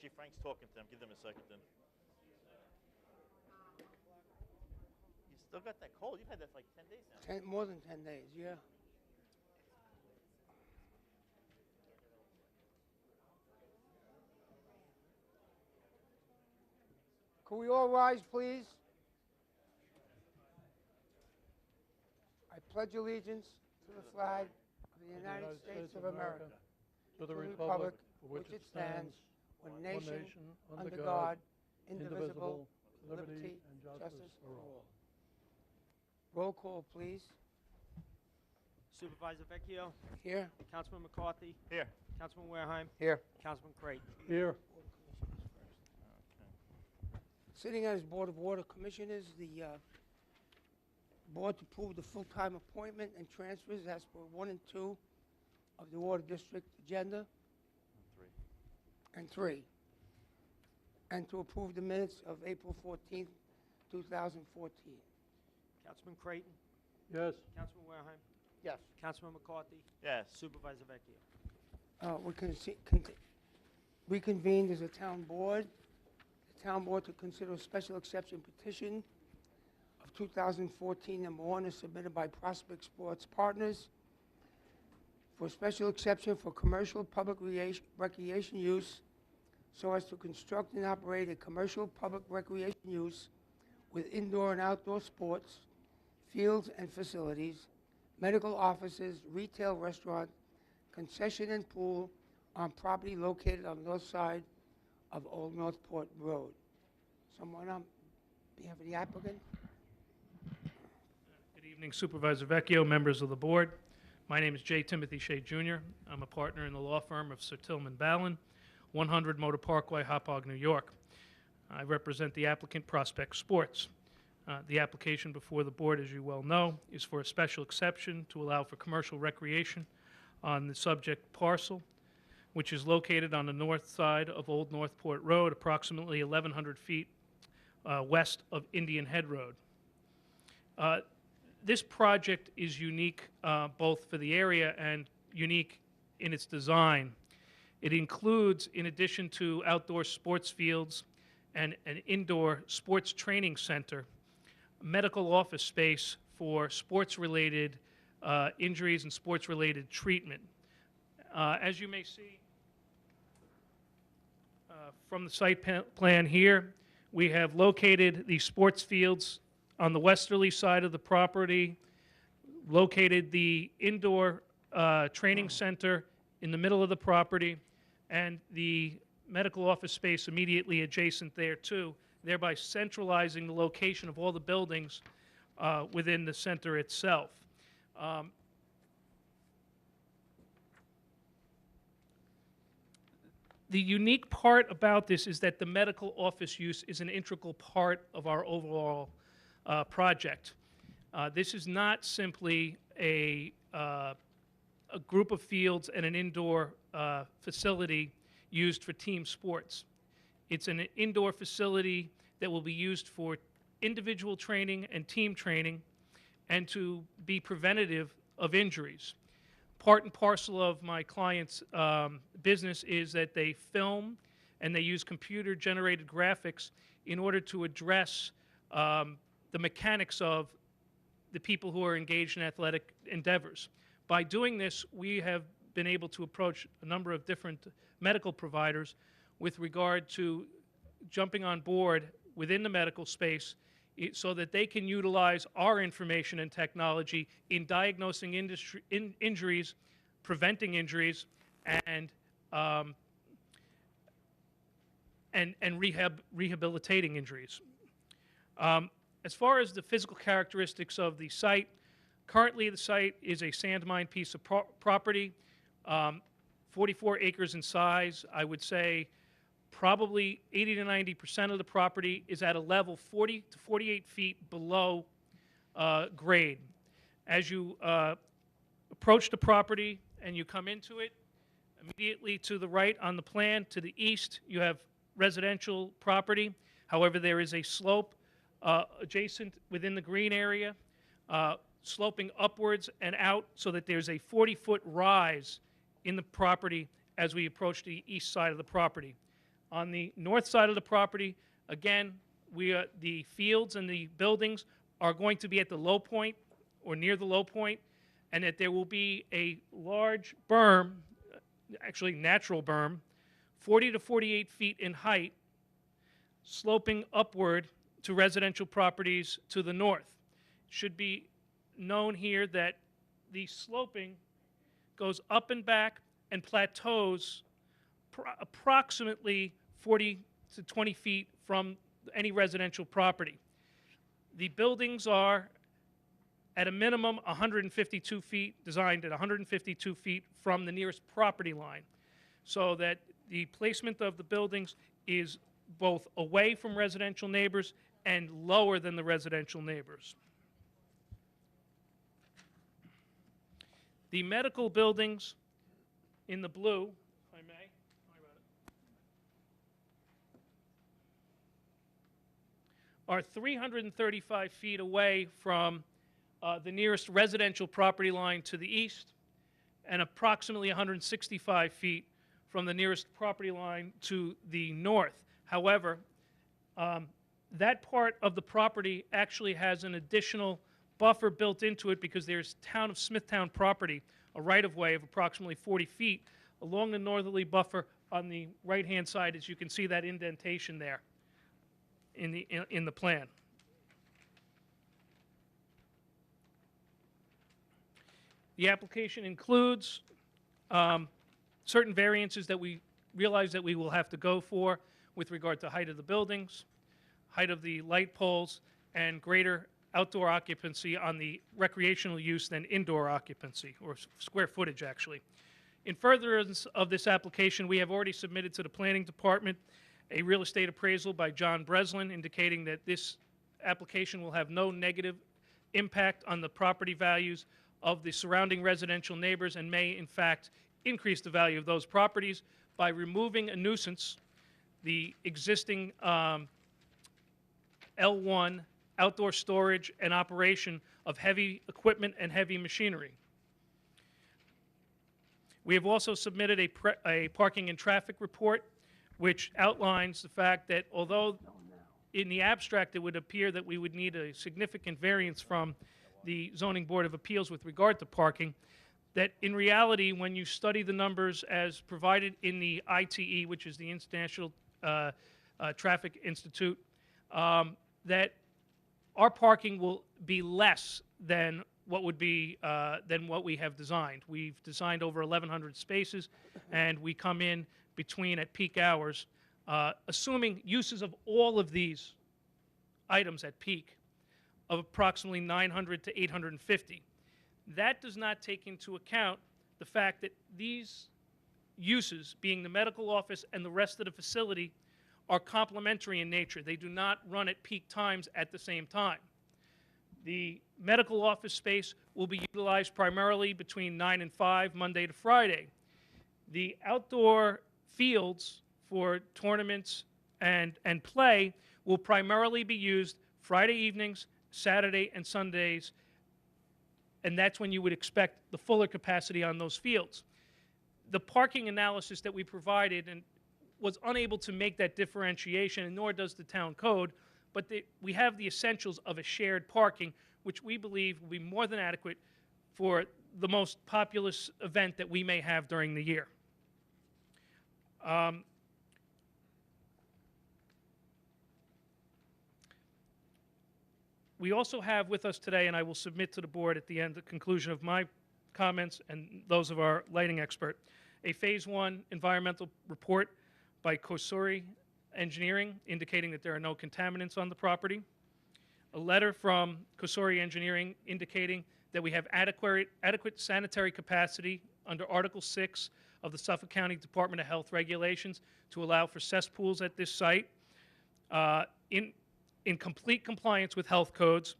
Actually, Frank's talking to them. Give them a second then. You still got that cold? You've had that for like 10 days now. More than 10 days, yeah. Can we all rise, please? I pledge allegiance to the flag of the United States of America, to the republic for which it stands, one nation, under God, indivisible, with liberty and justice for all. Roll call, please. Supervisor Vecchio. Here. Councilman McCarthy. Here. Councilman Wareheim. Here. Councilman Creighton. Here. Sitting as Board of Water Commissioners, the board to approve the full-time appointment and transfers as per 1 and 2 of the Water District agenda. 3. And to approve the minutes of April 14th, 2014. Councilman Creighton. Yes. Councilman Wareheim. Yes. Councilman McCarthy. Yes. Supervisor Vecchio. We reconvened as a town board. The town board to consider a special exception petition of 2014 number 1 is submitted by Prospect Sports Partners for special exception for commercial public recreation use so as to construct and operate a commercial public recreation use with indoor and outdoor sports, fields and facilities, medical offices, retail restaurant, concession and pool on property located on the north side of Old Northport Road. Someone on behalf of the applicant? Good evening, Supervisor Vecchio, members of the board. My name is J. Timothy Shea Jr. I'm a partner in the law firm of Sir Tillman Ballin, 100 Motor Parkway, Hauppauge, New York. I represent the applicant Prospect Sports. The application before the board, as you well know, is for a special exception to allow for commercial recreation on the subject parcel, which is located on the north side of Old Northport Road, approximately 1,100 feet west of Indian Head Road. This project is unique both for the area and unique in its design. It includes, in addition to outdoor sports fields and an indoor sports training center, medical office space for sports-related injuries and sports-related treatment. As you may see from the site plan here, we have located the sports fields on the westerly side of the property, located the indoor training center in the middle of the property, and the medical office space immediately adjacent there too, thereby centralizing the location of all the buildings within the center itself. The unique part about this is that the medical office use is an integral part of our overall project. This is not simply a group of fields and an indoor facility used for team sports. It's an indoor facility that will be used for individual training and team training and to be preventative of injuries. Part and parcel of my client's business is that they film and they use computer-generated graphics in order to address the mechanics of the people who are engaged in athletic endeavors. By doing this, we have been able to approach a number of different medical providers with regard to jumping on board within the medical space so that they can utilize our information and technology in diagnosing injuries, preventing injuries, and rehabilitating injuries. As far as the physical characteristics of the site, currently the site is a sand mine piece of property, 44 acres in size. I would say probably 80 to 90% of the property is at a level 40 to 48 feet below grade. As you approach the property and you come into it, immediately to the right on the plan, to the east, you have residential property. However, there is a slope adjacent within the green area, sloping upwards and out so that there's a 40-foot rise in the property as we approach the east side of the property. On the north side of the property, again, the fields and the buildings are going to be at the low point or near the low point, and that there will be a large berm, actually natural berm, 40 to 48 feet in height, sloping upward to residential properties to the north. Should be known here that the sloping goes up and back and plateaus approximately 40 to 20 feet from any residential property. The buildings are at a minimum 152 feet, designed at 152 feet from the nearest property line, so that the placement of the buildings is both away from residential neighbors and lower than the residential neighbors. The medical buildings in the blue, if I may, are 335 feet away from the nearest residential property line to the east, and approximately 165 feet from the nearest property line to the north. However, that part of the property actually has an additional buffer built into it because there's town of Smithtown property, a right-of-way of approximately 40 feet along the northerly buffer on the right-hand side, as you can see that indentation there in the plan. The application includes certain variances that we realize that we will have to go for with regard to height of the buildings, height of the light poles, and greater outdoor occupancy on the recreational use than indoor occupancy, or square footage, actually. In furtherance of this application, we have already submitted to the Planning Department a real estate appraisal by John Breslin indicating that this application will have no negative impact on the property values of the surrounding residential neighbors and may, in fact, increase the value of those properties by removing a nuisance, the existing L1 outdoor storage and operation of heavy equipment and heavy machinery. We have also submitted a parking and traffic report which outlines the fact that although in the abstract it would appear that we would need a significant variance from the Zoning Board of Appeals with regard to parking, that in reality, when you study the numbers as provided in the ITE, which is the International Traffic Institute, that our parking will be less than what would be than what we have designed. We've designed over 1,100 spaces, and we come in between at peak hours, assuming uses of all of these items at peak of approximately 900 to 850. That does not take into account the fact that these uses, being the medical office and the rest of the facility, are complementary in nature. They do not run at peak times at the same time. The medical office space will be utilized primarily between 9 and 5, Monday to Friday. The outdoor fields for tournaments and play will primarily be used Friday evenings, Saturday, and Sundays, and that's when you would expect the fuller capacity on those fields. The parking analysis that we provided and was unable to make that differentiation, and nor does the town code, but we have the essentials of a shared parking, which we believe will be more than adequate for the most populous event that we may have during the year. We also have with us today, and I will submit to the board at the end, the conclusion of my comments and those of our lighting expert, a Phase 1 environmental report by Kosuri Engineering indicating that there are no contaminants on the property, a letter from Kosuri Engineering indicating that we have adequate sanitary capacity under Article 6 of the Suffolk County Department of Health regulations to allow for cesspools at this site in complete compliance with health codes,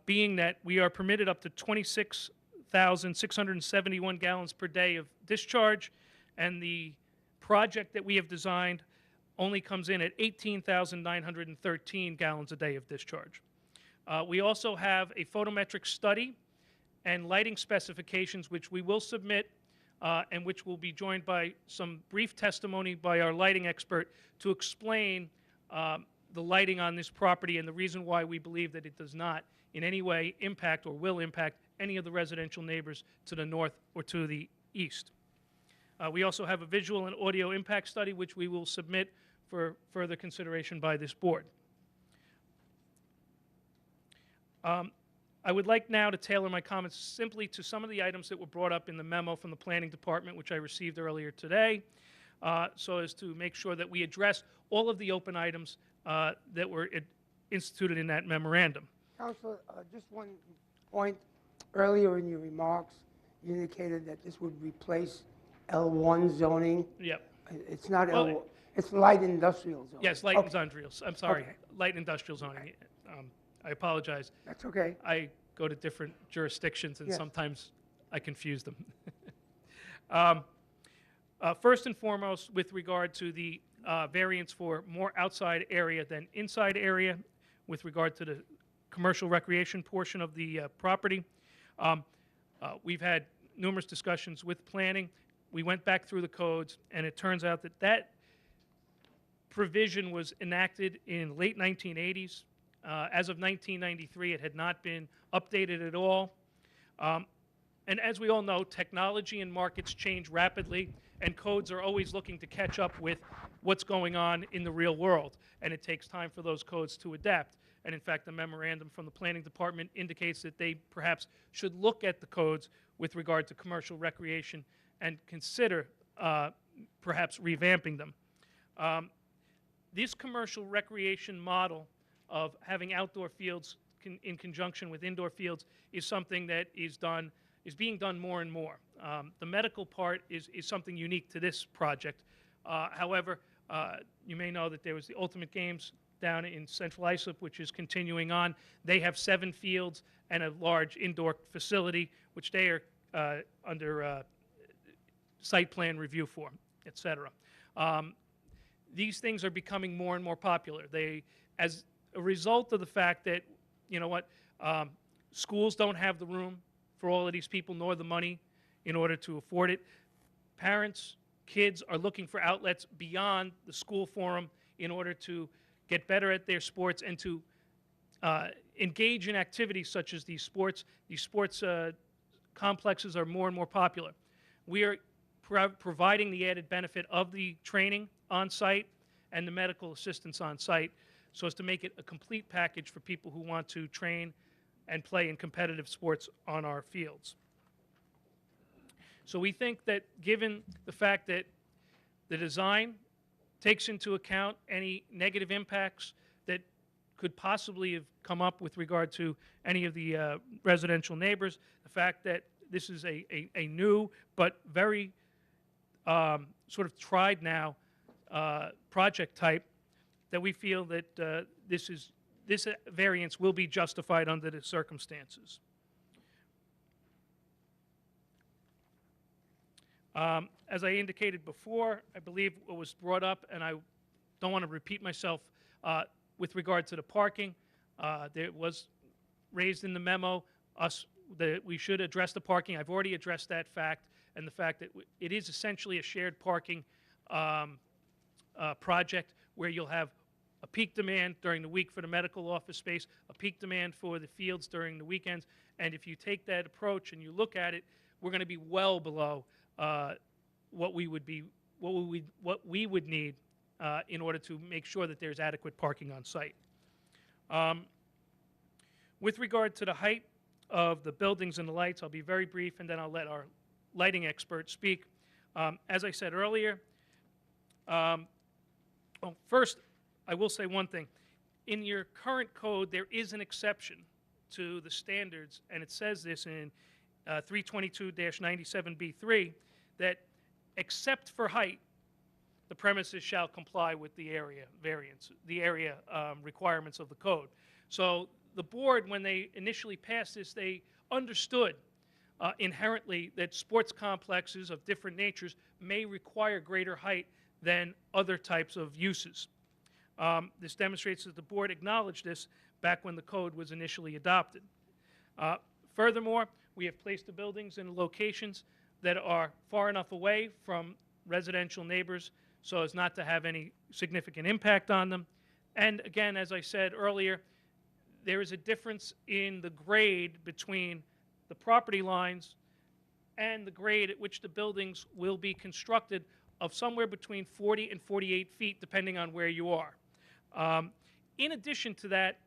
being that we are permitted up to 26,671 gallons per day of discharge, and the project that we have designed only comes in at 18,913 gallons a day of discharge. We also have a photometric study and lighting specifications which we will submit and which will be joined by some brief testimony by our lighting expert to explain the lighting on this property and the reason why we believe that it does not in any way impact or will impact any of the residential neighbors to the north or to the east. We also have a visual and audio impact study which we will submit for further consideration by this board. I would like now to tailor my comments simply to some of the items that were brought up in the memo from the Planning Department, which I received earlier today, so as to make sure that we address all of the open items that were instituted in that memorandum. Counselor, just one point. Earlier in your remarks, you indicated that this would replace L1 zoning. Yep. It's not Well, L1, it's light industrial zoning. Yes, light Okay, industrial. I'm sorry, Okay. light industrial zoning. I apologize. that's okay. I go to different jurisdictions, and Yes. sometimes I confuse them. First and foremost, with regard to the variance for more outside area than inside area, with regard to the commercial recreation portion of the property, we've had numerous discussions with planning. We went back through the codes, and it turns out that that provision was enacted in late 1980s. As of 1993, it had not been updated at all. And as we all know, technology and markets change rapidly, and codes are always looking to catch up with what's going on in the real world, and it takes time for those codes to adapt. And in fact, the memorandum from the Planning Department indicates that they perhaps should look at the codes with regard to commercial recreation and consider perhaps revamping them. This commercial recreation model of having outdoor fields in conjunction with indoor fields is something that is being done more and more. The medical part is something unique to this project. However, you may know that there was the Ultimate Games down in Central Islip, which is continuing on. They have 7 fields and a large indoor facility, which they are under site plan review for, et cetera. These things are becoming more and more popular. As a result of the fact that, you know what, schools don't have the room for all of these people nor the money in order to afford it. Parents, kids are looking for outlets beyond the school forum in order to get better at their sports and to engage in activities such as these sports. These sports complexes are more and more popular. We are providing the added benefit of the training on site and the medical assistance on site so as to make it a complete package for people who want to train and play in competitive sports on our fields. So we think that given the fact that the design takes into account any negative impacts that could possibly have come up with regard to any of the residential neighbors, the fact that this is a new but very sort of tried now project type, that we feel that this variance will be justified under the circumstances. As I indicated before, I believe what was brought up, and I don't want to repeat myself, with regard to the parking, there was raised in the memo that we should address the parking. I've already addressed that fact, and the fact that it is essentially a shared parking project where you'll have a peak demand during the week for the medical office space, a peak demand for the fields during the weekends, and if you take that approach and you look at it, we're going to be well below what we would need in order to make sure that there's adequate parking on site. With regard to the height of the buildings and the lights, I'll be very brief, and then I'll let our lighting expert speak. As I said earlier, first, I will say one thing. In your current code, there is an exception to the standards, and it says this in 322-97B3, that except for height, the premises shall comply with the area variance, the area requirements of the code. So the board, when they initially passed this, they understood inherently that sports complexes of different natures may require greater height than other types of uses. This demonstrates that the board acknowledged this back when the code was initially adopted. Furthermore, we have placed the buildings in locations that are far enough away from residential neighbors so as not to have any significant impact on them. And again, as I said earlier, there is a difference in the grade between the property lines and the grade at which the buildings will be constructed of somewhere between 40 and 48 feet, depending on where you are. In addition to that,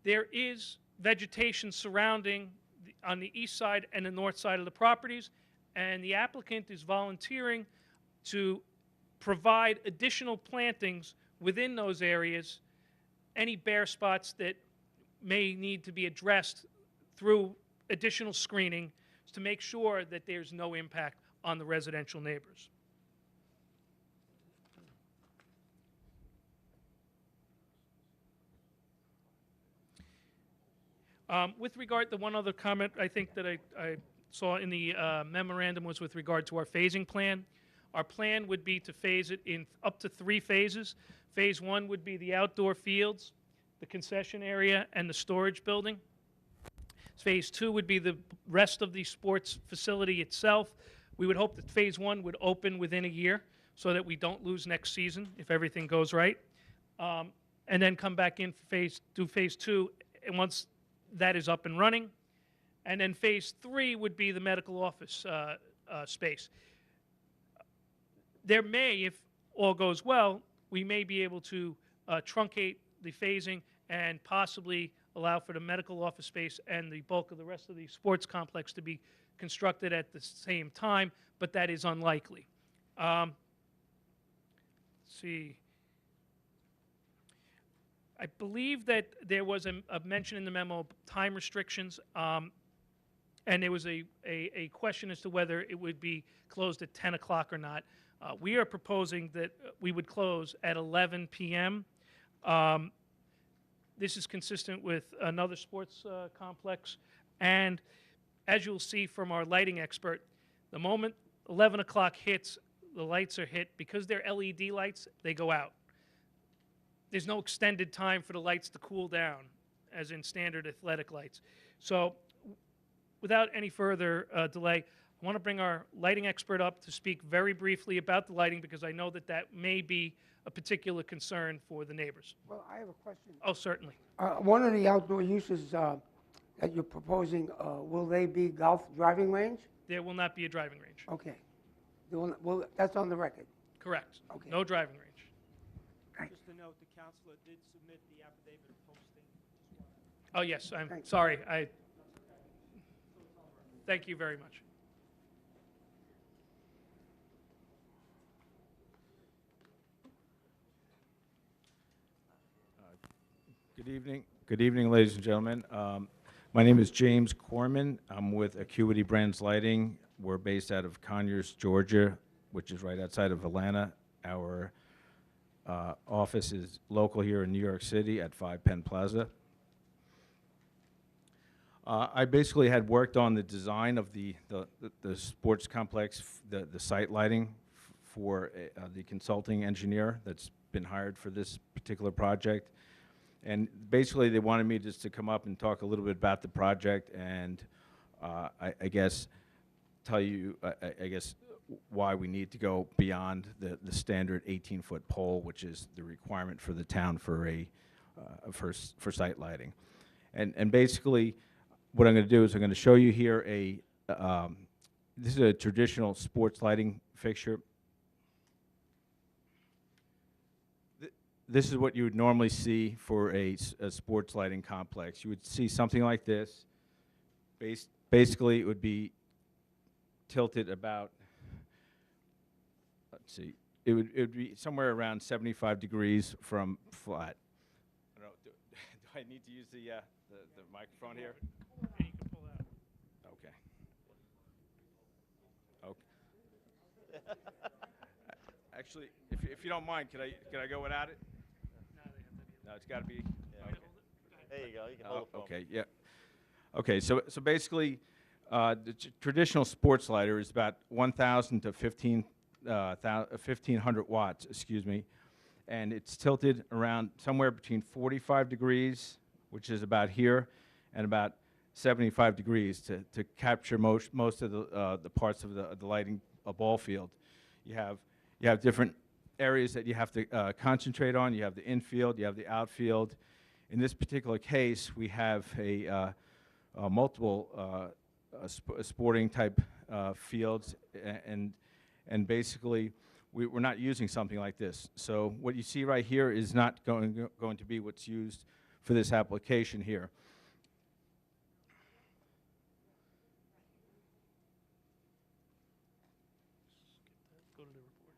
there is vegetation surrounding on the east side and the north side of the properties, and the applicant is volunteering to provide additional plantings within those areas, any bare spots that may need to be addressed through additional screening to make sure that there's no impact on the residential neighbors. With regard to one other comment I think that I saw in the memorandum was with regard to our phasing plan. Our plan would be to phase it in up to 3 phases. Phase 1 would be the outdoor fields, the concession area, and the storage building. Phase 2 would be the rest of the sports facility itself. We would hope that Phase 1 would open within a year so that we don't lose next season if everything goes right. And then come back in for do Phase 2, and once that is up and running. And then Phase 3 would be the medical office space. There may, if all goes well, we may be able to truncate the phasing and possibly allow for the medical office space and the bulk of the rest of the sports complex to be constructed at the same time, but that is unlikely. Let's see. I believe that there was a mention in the memo of time restrictions, and there was a question as to whether it would be closed at 10 o'clock or not. We are proposing that we would close at 11 p.m. This is consistent with another sports complex, and as you'll see from our lighting expert, the moment 11 o'clock hits, the lights are hit. Because they're LED lights, they go out. There's no extended time for the lights to cool down, as in standard athletic lights. So without any further delay, I want to bring our lighting expert up to speak very briefly about the lighting, because I know that that may be a particular concern for the neighbors. Well, I have a question. Oh, certainly. One of the outdoor uses that you're proposing, will they be golf driving range? There will not be a driving range. Okay. Well, that's on the record. Correct. Okay. No driving range. Just to note, the counselor did submit the affidavit of posting. Oh, yes, I'm Thank you. sorry. Thank you very much. Good evening, ladies and gentlemen. My name is James Corman. I'm with Acuity Brands Lighting. We're based out of Conyers, Georgia, which is right outside of Atlanta. Our office is local here in New York City at 5 Penn Plaza. I basically had worked on the design of the sports complex, the site lighting for the consulting engineer that's been hired for this particular project. And basically, they wanted me just to come up and talk a little bit about the project and I guess tell you, I guess, why we need to go beyond the standard 18-foot pole, which is the requirement for the town for for site lighting. And basically, what I'm going to do is I'm going to show you here this is a traditional sports lighting fixture. This is what you would normally see for a sports lighting complex. You would see something like this. Basically, it would be tilted about, let's see, it would be somewhere around 75 degrees from flat. I don't know, do I need to use the microphone here? Yeah, you can pull that. Okay. Actually, if you don't mind, can I go without it? No, it's got to be. Yeah. Okay. There you go. You can hold it for 'em. Okay. Yeah. Okay. So basically, the traditional sports lighter is about 1,000 to 1,500 watts. Excuse me, and it's tilted around somewhere between 45 degrees, which is about here, and about 75 degrees to capture most of the parts of the lighting ball field. You have different areas that you have to concentrate on. You have the infield, you have the outfield. In this particular case, we have multiple sporting type fields, and basically we're not using something like this. So what you see right here is not going to be what's used for this application here. Go to the report.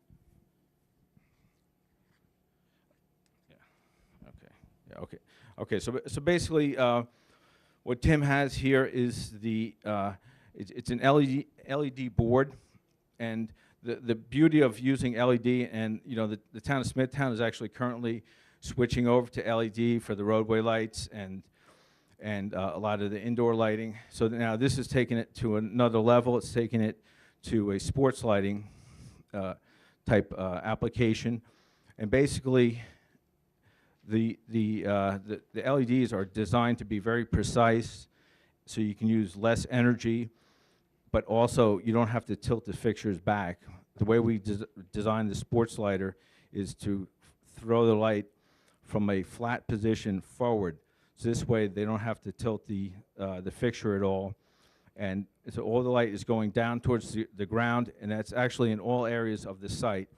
Okay. Yeah. Okay. Okay. So basically, what Tim has here is it's an LED board, and the beauty of using LED, and the town of Smithtown is actually currently switching over to LED for the roadway lights and a lot of the indoor lighting. So now this is taking it to another level. It's taking it to a sports lighting type application, and basically the LEDs are designed to be very precise, so you can use less energy, but also you don't have to tilt the fixtures back. The way we design the sports lighter is to throw the light from a flat position forward. So this way they don't have to tilt the fixture at all. And so all the light is going down towards the ground, and that's actually in all areas of the site.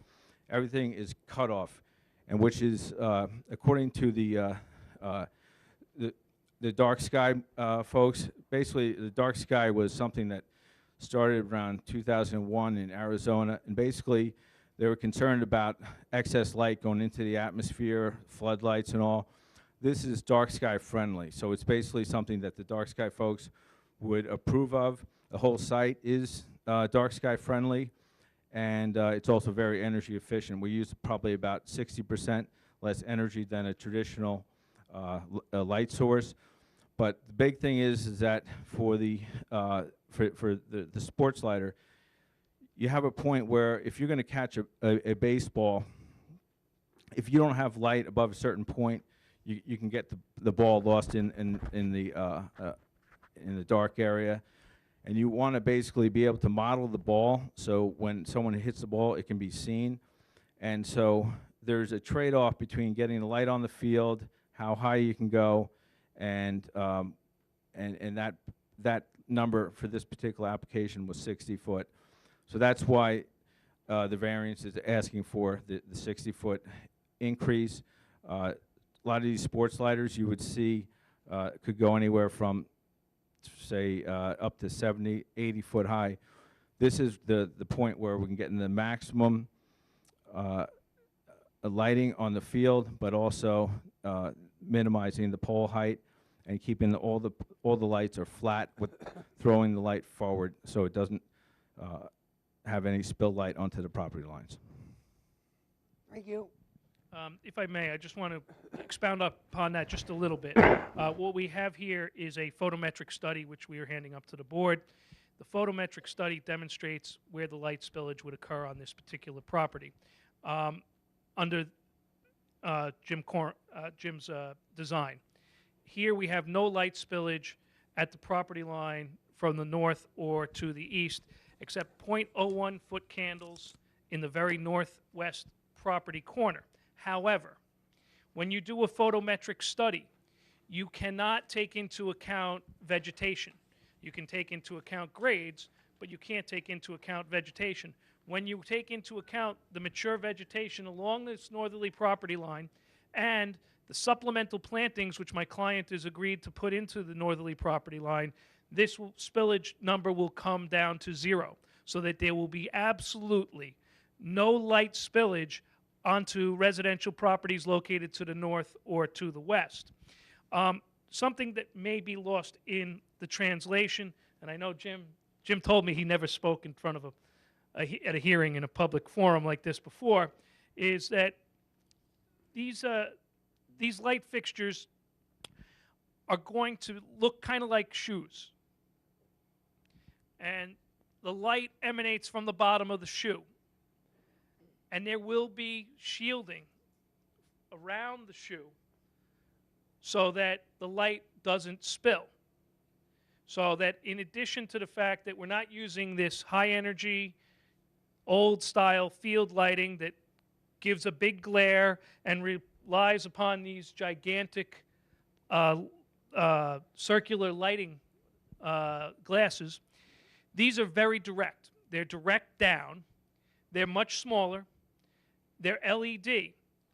Everything is cut off, and which is, according to the dark sky folks, basically the dark sky was something that started around 2001 in Arizona, and basically they were concerned about excess light going into the atmosphere, floodlights and all. This is dark sky friendly, so it's basically something that the dark sky folks would approve of. The whole site is dark sky friendly, and it's also very energy efficient. We use probably about 60% less energy than a traditional light source. But the big thing is that for the sports lighter, you have a point where if you're going to catch a baseball, if you don't have light above a certain point, you can get the ball lost in the dark area. And you want to basically be able to model the ball, so when someone hits the ball, it can be seen. And so there's a trade-off between getting the light on the field, how high you can go, and that number for this particular application was 60 foot. So that's why the variance is asking for the 60-foot increase. A lot of these sports lighters you would see could go anywhere from, say, up to 70, 80 foot high. This is the point where we can get in the maximum lighting on the field, but also minimizing the pole height and keeping all the lights are flat with throwing the light forward so it doesn't have any spill light onto the property lines. Thank you. If I may, I just want to expound upon that just a little bit. What we have here is a photometric study, which we are handing up to the board. The photometric study demonstrates where the light spillage would occur on this particular property. Under Jim's design. Here we have no light spillage at the property line from the north or to the east, except 0.01 foot candles in the very northwest property corner. However, when you do a photometric study, you cannot take into account vegetation. You can take into account grades, but you can't take into account vegetation. When you take into account the mature vegetation along this northerly property line and the supplemental plantings which my client has agreed to put into the northerly property line, this spillage number will come down to 0, so that there will be absolutely no light spillage onto residential properties located to the north or to the west. Something that may be lost in the translation, and I know Jim told me he never spoke in front of at a hearing in a public forum like this before, is that these light fixtures are going to look kind of like shoes. And the light emanates from the bottom of the shoe. And there will be shielding around the shoe so that the light doesn't spill. So that in addition to the fact that we're not using this high energy, old style field lighting that gives a big glare and relies upon these gigantic circular lighting glasses, these are very direct. They're direct down. They're much smaller. They're LED. The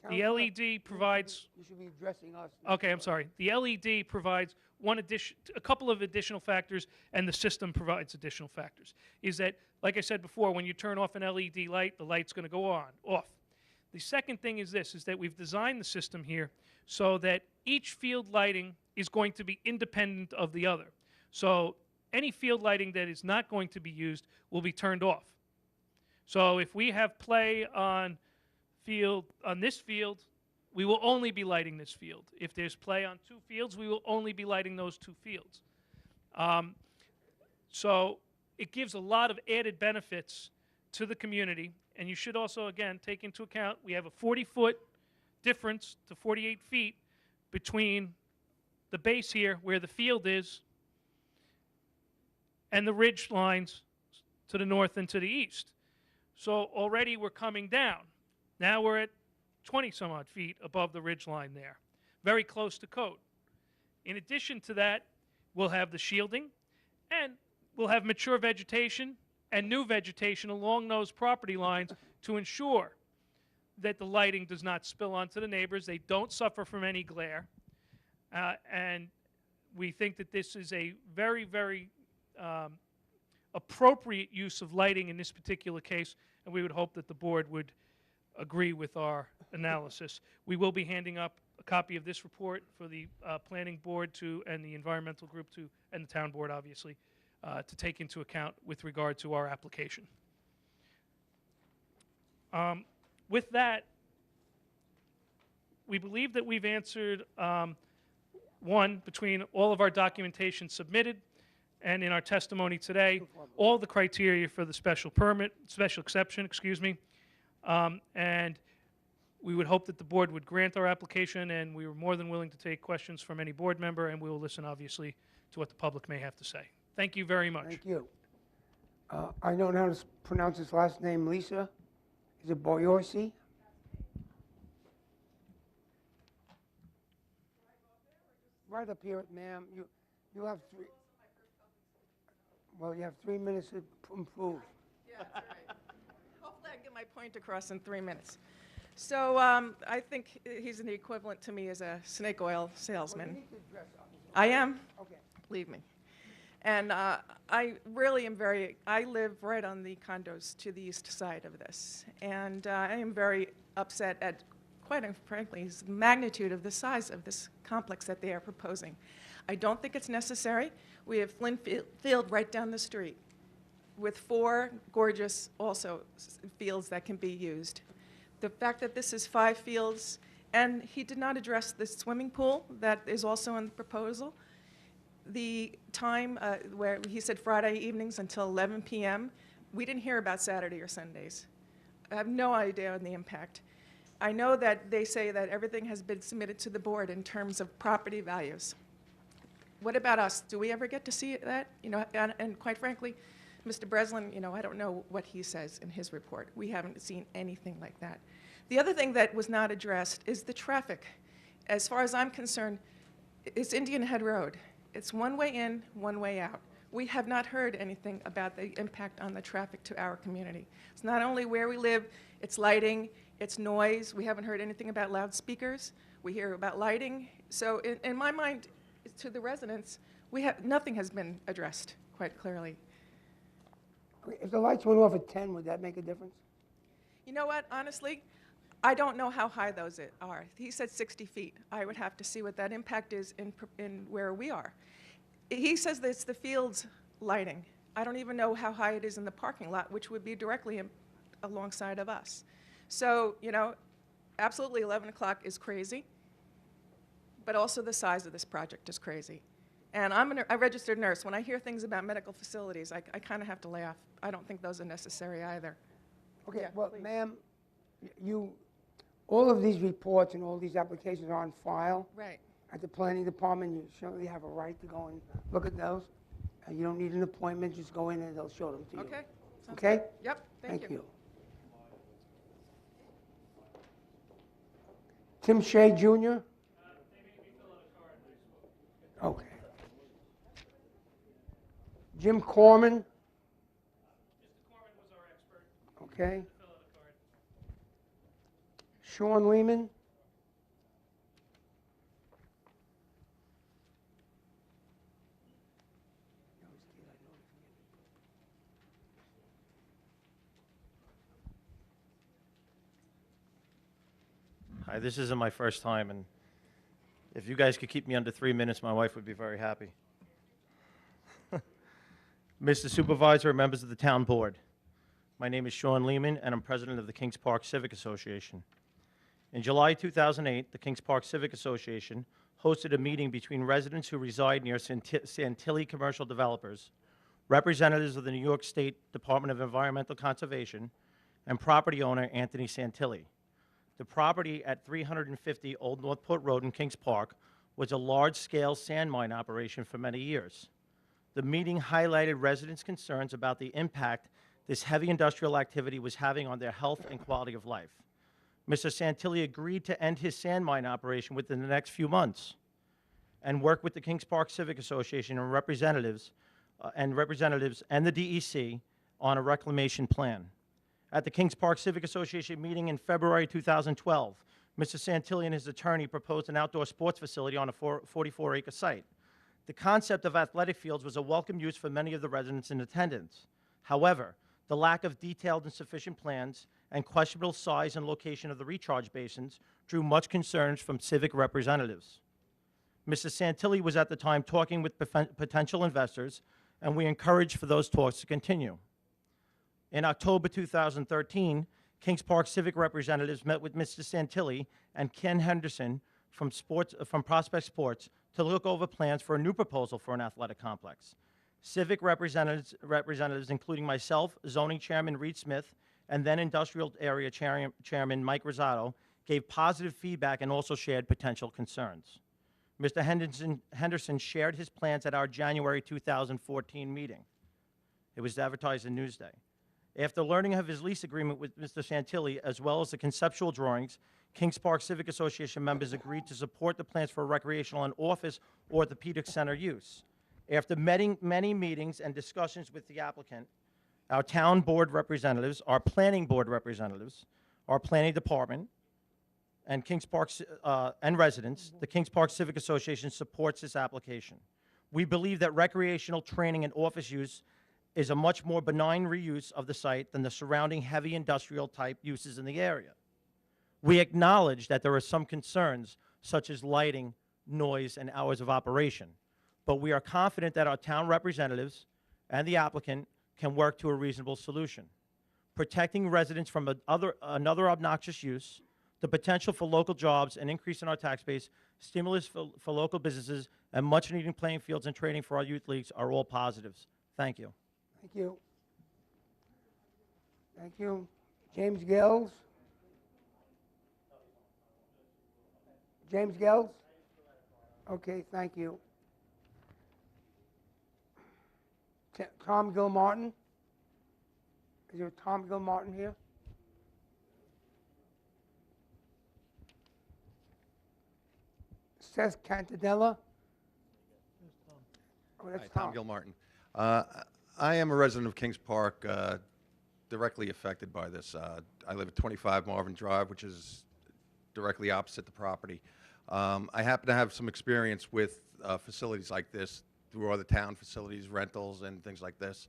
Counselor, LED provides. You should be addressing us. Okay, I'm sorry. The LED provides a couple of additional factors, and the system provides additional factors. Is that, like I said before, when you turn off an LED light, the light's going to go off. The second thing is this: is that we've designed the system here so that each field lighting is going to be independent of the other. So any field lighting that is not going to be used will be turned off. So if we have play on this field, we will only be lighting this field. If there's play on 2 fields, we will only be lighting those 2 fields. So it gives a lot of added benefits to the community. And you should also, again, take into account we have a 40-foot difference to 48 feet between the base here, where the field is, and the ridge lines to the north and to the east. So already we're coming down. Now we're at 20-some-odd feet above the ridge line there, very close to code. In addition to that, we'll have the shielding, and we'll have mature vegetation and new vegetation along those property lines to ensure that the lighting does not spill onto the neighbors. They don't suffer from any glare. And we think that this is a very, very appropriate use of lighting in this particular case, and we would hope that the board would agree with our analysis. We will be handing up a copy of this report for the planning board and the environmental group and the town board, obviously, to take into account with regard to our application. With that, we believe that we've answered, one, between all of our documentation submitted and in our testimony today, all the criteria for the special exception, and we would hope that the board would grant our application, and we were more than willing to take questions from any board member, and we will listen, obviously, to what the public may have to say. Thank you very much. Thank you. I don't know how to pronounce his last name, Lisa. Is it Boyorsi? Right up here, ma'am. You have 3. Well, you have 3 minutes to improve. Yeah, that's right. Hopefully I can get my point across in 3 minutes. So I think he's the equivalent to me as a snake oil salesman. Well, you need to dress up. I am, Okay. believe me. And I really am I live right on the condos to the east side of this. And I am very upset at, quite frankly, the magnitude of the size of this complex that they are proposing. I don't think it's necessary. We have Flynn Field right down the street with 4 gorgeous also fields that can be used. The fact that this is 5 fields, and he did not address the swimming pool that is also in the proposal. The time where he said Friday evenings until 11 p.m., we didn't hear about Saturday or Sundays. I have no idea on the impact. I know that they say that everything has been submitted to the board in terms of property values. What about us? Do we ever get to see that? You know, and quite frankly, Mr. Breslin, you know, I don't know what he says in his report. We haven't seen anything like that. The other thing that was not addressed is the traffic. As far as I'm concerned, it's Indian Head Road. It's one way in, one way out. We have not heard anything about the impact on the traffic to our community. It's not only where we live, it's lighting, it's noise. We haven't heard anything about loudspeakers. We hear about lighting. So in my mind, to the residents, nothing has been addressed quite clearly. If the lights went off at 10, would that make a difference? You know what, honestly, I don't know how high those are. He said 60 feet. I would have to see what that impact is in where we are. He says that it's the field's lighting. I don't even know how high it is in the parking lot, which would be directly alongside of us. So, you know, absolutely 11 o'clock is crazy, but also the size of this project is crazy. And I'm a registered nurse. When I hear things about medical facilities, I kind of have to laugh. I don't think those are necessary either. Okay, Yeah, well, please. ma'am, all of these reports and all these applications are on file Right. at the planning department. You certainly have a right to go and look at those. You don't need an appointment, just go in and they'll show them to you. Okay? Sounds Okay? good. Yep, thank you. Tim Shea Jr.? Okay. Jim Corman? Okay. Sean Lehman? Hi, this isn't my first time, and if you guys could keep me under 3 minutes, my wife would be very happy. Mr. Supervisor and members of the town board, my name is Sean Lehman, and I'm president of the Kings Park Civic Association. In July 2008, the Kings Park Civic Association hosted a meeting between residents who reside near Santilli commercial developers, representatives of the New York State Department of Environmental Conservation, and property owner Anthony Santilli. The property at 350 Old Northport Road in Kings Park was a large-scale sand mine operation for many years. The meeting highlighted residents' concerns about the impact this heavy industrial activity was having on their health and quality of life. Mr. Santilli agreed to end his sand mine operation within the next few months and work with the Kings Park Civic Association and representatives and the DEC on a reclamation plan. At the Kings Park Civic Association meeting in February 2012, Mr. Santilli and his attorney proposed an outdoor sports facility on a 44-acre site. The concept of athletic fields was a welcome use for many of the residents in attendance. However, the lack of detailed and sufficient plans and questionable size and location of the recharge basins drew much concerns from civic representatives. Mr. Santilli was at the time talking with potential investors, and we encouraged for those talks to continue. In October 2013, Kings Park Civic representatives met with Mr. Santilli and Ken Henderson from Prospect Sports to look over plans for a new proposal for an athletic complex. Civic representatives including myself, zoning chairman Reed Smith, and then industrial area chairman Mike Rosado, gave positive feedback and also shared potential concerns. Mr. Henderson shared his plans at our January 2014 meeting. It was advertised in Newsday. After learning of his lease agreement with Mr. Santilli, as well as the conceptual drawings, Kings Park Civic Association members agreed to support the plans for recreational and office orthopedic center use. After many meetings and discussions with the applicant, our town board representatives, our planning board representatives, our planning department, and Kings Park and residents, the Kings Park Civic Association supports this application. We believe that recreational training and office use is a much more benign reuse of the site than the surrounding heavy industrial type uses in the area. We acknowledge that there are some concerns such as lighting, noise, and hours of operation, but we are confident that our town representatives and the applicant can work to a reasonable solution. Protecting residents from another obnoxious use, the potential for local jobs, an increase in our tax base, stimulus for local businesses, and much needed playing fields and training for our youth leagues are all positives. Thank you. Thank you. Thank you. James Gills? James Gills? Okay, thank you. Tom Gilmartin? Is there a Tom Gilmartin here? Seth Cantadella? Oh, that's Hi, Tom Gilmartin. I am a resident of Kings Park, directly affected by this. I live at 25 Marvin Drive, which is directly opposite the property. I happen to have some experience with facilities like this through other town facilities, rentals, and things like this.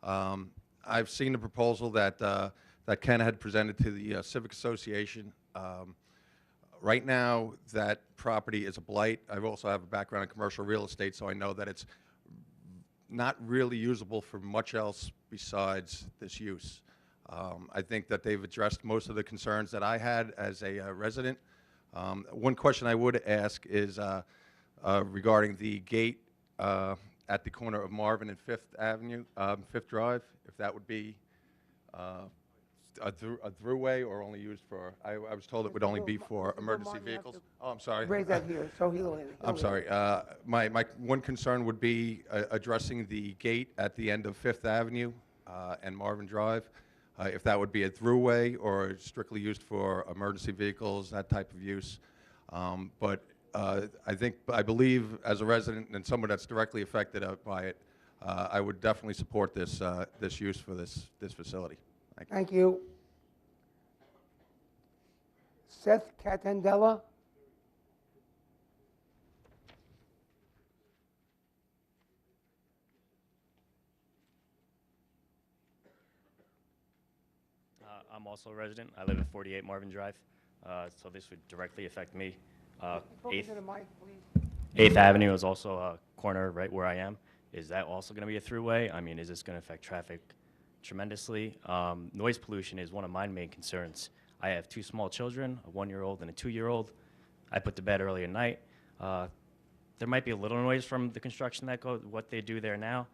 I've seen the proposal that Ken had presented to the Civic Association. Right now, that property is a blight. I also have a background in commercial real estate, so I know that it's not really usable for much else besides this use. I think that they've addressed most of the concerns that I had as a resident. One question I would ask is regarding the gate at the corner of Marvin and 5th Avenue, 5th Drive, if that would be a throughway or only used for, I was told it would only be for Mr. emergency Martin, you have vehicles. to Oh, I'm sorry. Raise that here, so he'll hear it. I'm sorry. My one concern would be addressing the gate at the end of Fifth Avenue and Marvin Drive. If that would be a throughway or strictly used for emergency vehicles, that type of use. But I believe as a resident and someone that's directly affected by it, I would definitely support this use for this facility. Thank you. Thank you. Seth Catandela? I'm also a resident. I live at 48 Marvin Drive, so this would directly affect me. Focus 8th, on the mic, please. 8th Avenue is also a corner right where I am. Is that also going to be a throughway? I mean, is this going to affect traffic tremendously? Noise pollution is one of my main concerns. I have 2 small children, a 1-year-old and a 2-year-old. I put to bed early at night. There might be a little noise from the construction that what they do there now.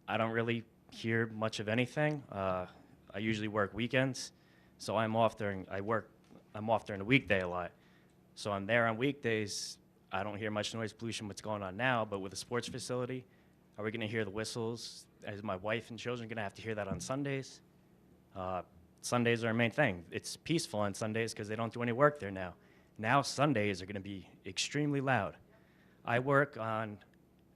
I don't really hear much of anything. I usually work weekends, so I'm off during the weekday a lot. So I'm there on weekdays. I don't hear much noise pollution, what's going on now, but with a sports facility, are we going to hear the whistles? Is my wife and children going to have to hear that on Sundays? Sundays are our main thing. It's peaceful on Sundays because they don't do any work there now. Now Sundays are going to be extremely loud. I work on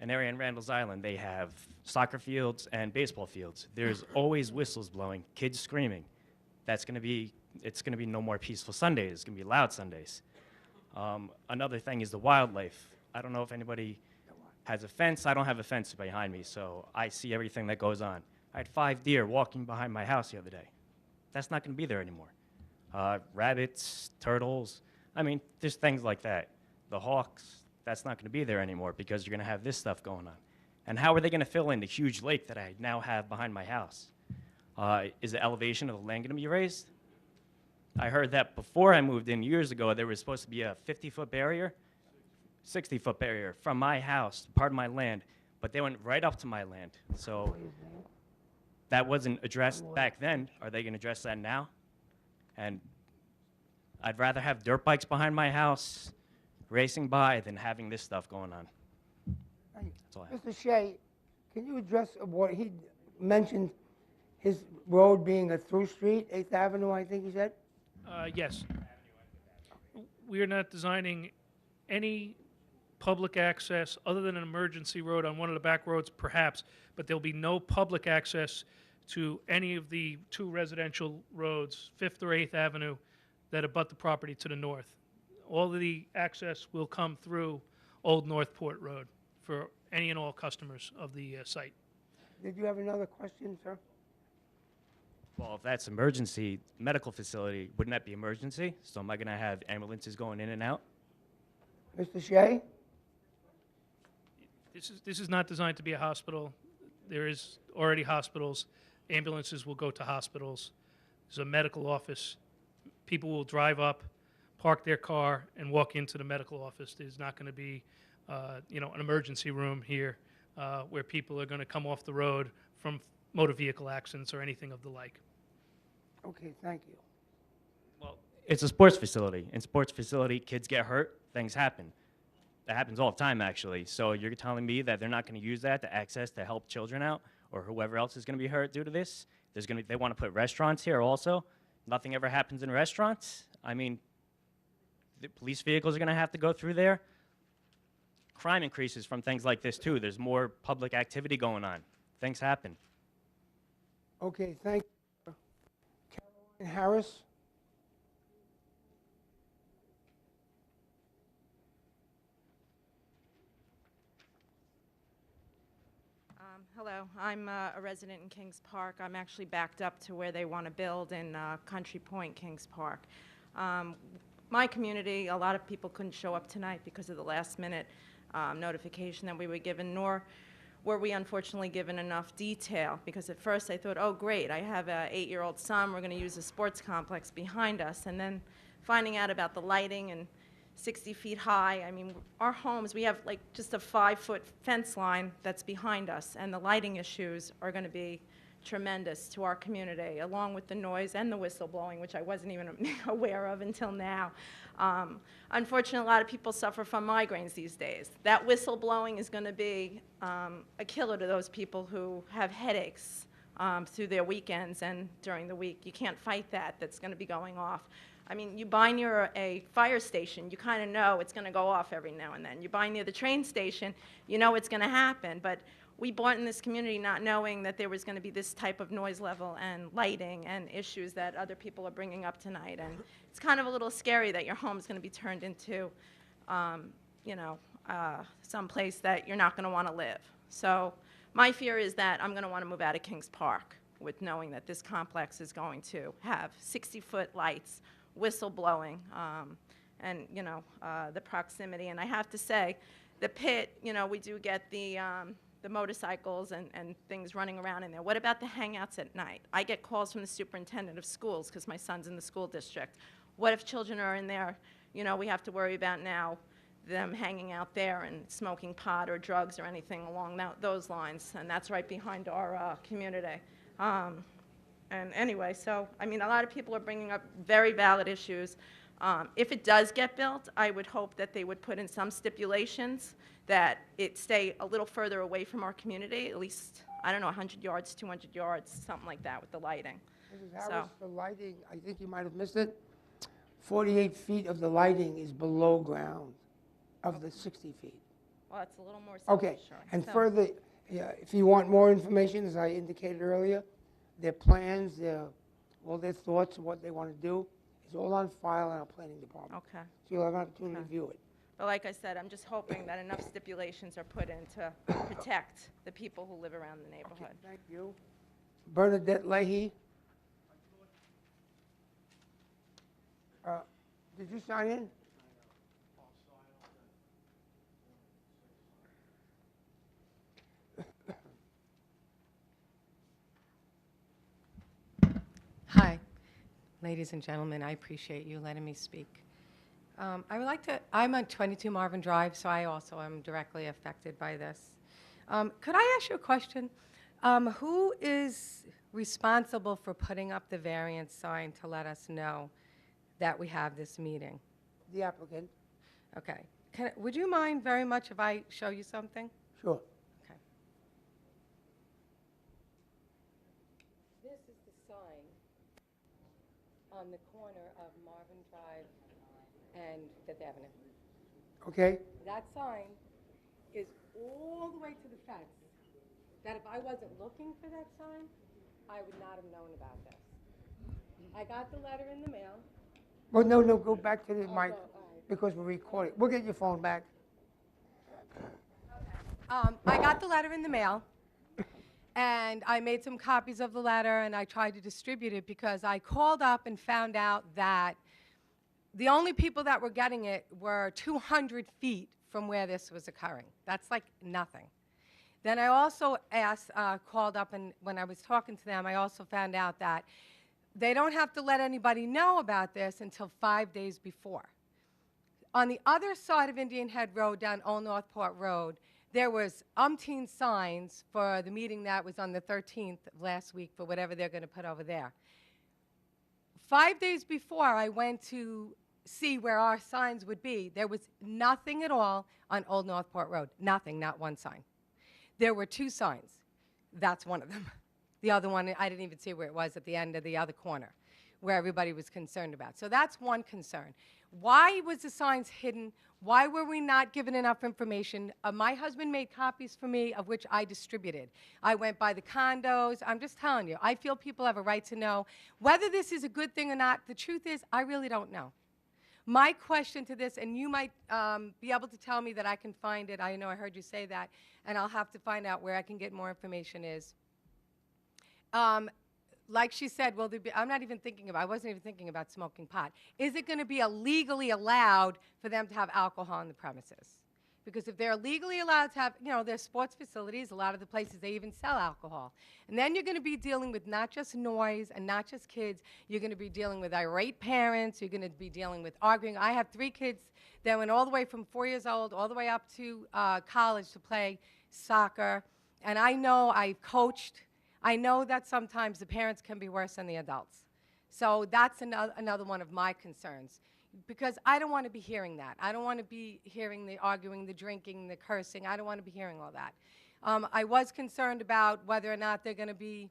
an area in Randall's Island. They have soccer fields and baseball fields. There's always whistles blowing, kids screaming. It's going to be no more peaceful Sundays. It's going to be loud Sundays. Another thing is the wildlife. I don't know if anybody has a fence. I don't have a fence behind me, so I see everything that goes on. I had 5 deer walking behind my house the other day. That's not going to be there anymore. Rabbits, turtles. I mean, there's things like that. The hawks, that's not going to be there anymore because you're going to have this stuff going on. And how are they going to fill in the huge lake that I now have behind my house? Is the elevation of the land going to be raised? I heard that before I moved in years ago, there was supposed to be a 50-foot barrier, 60-foot barrier from my house, part of my land, but they went right up to my land. So that wasn't addressed back then. Are they going to address that now? And I'd rather have dirt bikes behind my house racing by than having this stuff going on. That's all I have. Mr. Shea, can you address what he mentioned, his road being a through street, 8th Avenue, I think he said? Yes. We are not designing any public access other than an emergency road on one of the back roads, perhaps, but there'll be no public access to any of the 2 residential roads, 5th or 8th Avenue, that abut the property to the north. All of the access will come through Old Northport Road for any and all customers of the site. Did you have another question, sir? Well, if that's emergency medical facility, wouldn't that be emergency? So am I going to have ambulances going in and out? Mr. Shea? This is not designed to be a hospital. There is already hospitals. Ambulances will go to hospitals. There's a medical office. People will drive up, park their car, and walk into the medical office. There's not going to be, an emergency room here where people are going to come off the road from motor vehicle accidents or anything of the like. Okay, thank you. Well, it's a sports facility. In sports facility, kids get hurt, things happen. That happens all the time, actually. So you're telling me that they're not going to use that to help children out, or whoever else is going to be hurt due to this? They want to put restaurants here also. Nothing ever happens in restaurants. I mean, the police vehicles are going to have to go through there. Crime increases from things like this too. There's more public activity going on. Things happen. Okay, thank you. Caroline Harris? Hello, I'm a resident in Kings Park. I'm actually backed up to where they want to build in Country Point, Kings Park. My community, a lot of people couldn't show up tonight because of the last-minute notification that we were given, nor were we unfortunately given enough detail, because at first I thought, oh great, I have an 8-year-old son, we're going to use a sports complex behind us, and then finding out about the lighting and 60 feet high. I mean, our homes, we have like just a 5-foot fence line that's behind us, and the lighting issues are going to be tremendous to our community, along with the noise and the whistleblowing, which I wasn't even aware of until now. Unfortunately, a lot of people suffer from migraines these days. That whistleblowing is going to be a killer to those people who have headaches through their weekends and during the week. You can't fight that. That's going to be going off. I mean, you buy near a fire station, you kind of know it's going to go off every now and then. You buy near the train station, you know it's going to happen. But we bought in this community not knowing that there was going to be this type of noise level and lighting and issues that other people are bringing up tonight. And it's kind of a little scary that your home is going to be turned into, you know, some place that you're not going to want to live. So my fear is that I'm going to want to move out of Kings Park with knowing that this complex is going to have 60-foot lights, whistleblowing, and, you know, the proximity. And I have to say, the pit, you know, we do get the motorcycles and things running around in there. What about the hangouts at night? I get calls from the superintendent of schools because my son's in the school district. What if children are in there? You know, we have to worry about now them hanging out there and smoking pot or drugs or anything along those lines, and that's right behind our community. And anyway, so, I mean, a lot of people are bringing up very valid issues. If it does get built, I would hope that they would put in some stipulations that it stay a little further away from our community, at least, I don't know, 100 yards, 200 yards, something like that with the lighting. Mrs. Harris, the lighting, I think you might have missed it. 48 feet of the lighting is below ground of the 60 feet. Well, that's a little more Okay, self-assured. and So- further, if you want more information, as I indicated earlier, their plans, all their thoughts, what they want to do, is all on file in our planning department. Okay. So you'll have an opportunity to view it. But like I said, I'm just hoping that enough stipulations are put in to protect the people who live around the neighborhood. Thank you. Bernadette Leahy. Did you sign in? Hi, ladies and gentlemen. I appreciate you letting me speak. I would like to, I'm on 22 Marvin Drive, so I also am directly affected by this. Could I ask you a question? Who is responsible for putting up the variance sign to let us know that we have this meeting? The applicant. Okay. Would you mind very much if I show you something? Sure. Okay. This is the sign on the corner of Marvin Drive and Fifth Avenue. Okay. That sign is all the way to the fence. That if I wasn't looking for that sign, I would not have known about this. I got the letter in the mail. Well, no, go back to the mic, all right. because we're recording. We'll get your phone back. I got the letter in the mail, and I made some copies of the letter, and I tried to distribute it because I called up and found out that the only people that were getting it were 200 feet from where this was occurring. That's like nothing. Then I also called up, and when I was talking to them, I also found out that they don't have to let anybody know about this until 5 days before. On the other side of Indian Head Road, down Old Northport Road, there was umpteen signs for the meeting that was on the 13th of last week for whatever they're going to put over there. 5 days before I went to see where our signs would be, there was nothing at all on Old Northport Road. Nothing, not one sign. There were two signs. That's one of them. The other one, I didn't even see where it was at the end of the other corner, where everybody was concerned about. So that's one concern. Why was the signs hidden? Why were we not given enough information? My husband made copies for me, of which I distributed. I went by the condos. I'm just telling you, I feel people have a right to know. Whether this is a good thing or not, the truth is, I really don't know. My question to this, and you might be able to tell me that I can find it. I know I heard you say that, and I'll have to find out where I can get more information is. Like she said, well, I'm not even thinking about, I wasn't even thinking about smoking pot. Is it going to be legally allowed for them to have alcohol on the premises? Because if they're legally allowed to have, you know, there's sports facilities, a lot of the places they even sell alcohol. And then you're going to be dealing with not just noise and not just kids, you're going to be dealing with irate parents, you're going to be dealing with arguing. I have 3 kids that went all the way from 4 years old all the way up to college to play soccer. And I know I've coached. I know that sometimes the parents can be worse than the adults. So that's another one of my concerns, because I don't want to be hearing that. I don't want to be hearing the arguing, the drinking, the cursing. I don't want to be hearing all that. I was concerned about whether or not they're going to be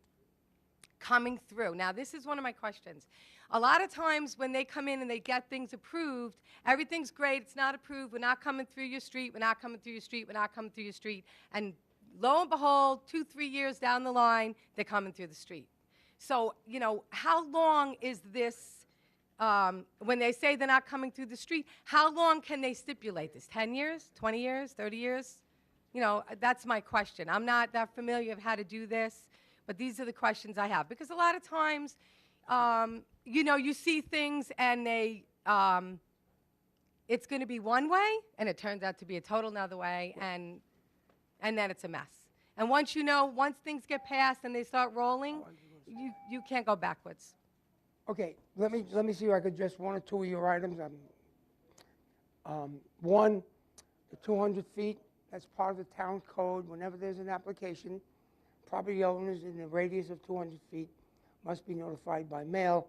coming through. Now, this is one of my questions. A lot of times when they come in and they get things approved, everything's great, it's not approved, we're not coming through your street, we're not coming through your street, we're not coming through your street, and lo and behold, 2-3 years down the line, they're coming through the street. So, you know, how long is this, when they say they're not coming through the street, how long can they stipulate this? 10 years, 20 years, 30 years? You know, that's my question. I'm not that familiar of how to do this, but these are the questions I have. Because a lot of times, you know, you see things and they, it's going to be one way, and it turns out to be a total another way, and then it's a mess. And once you know, once things get passed and they start rolling, you can't go backwards. Okay, let me see if I could address one or two of your items. One, the 200 feet, that's part of the town code. Whenever there's an application, property owners in the radius of 200 feet must be notified by mail.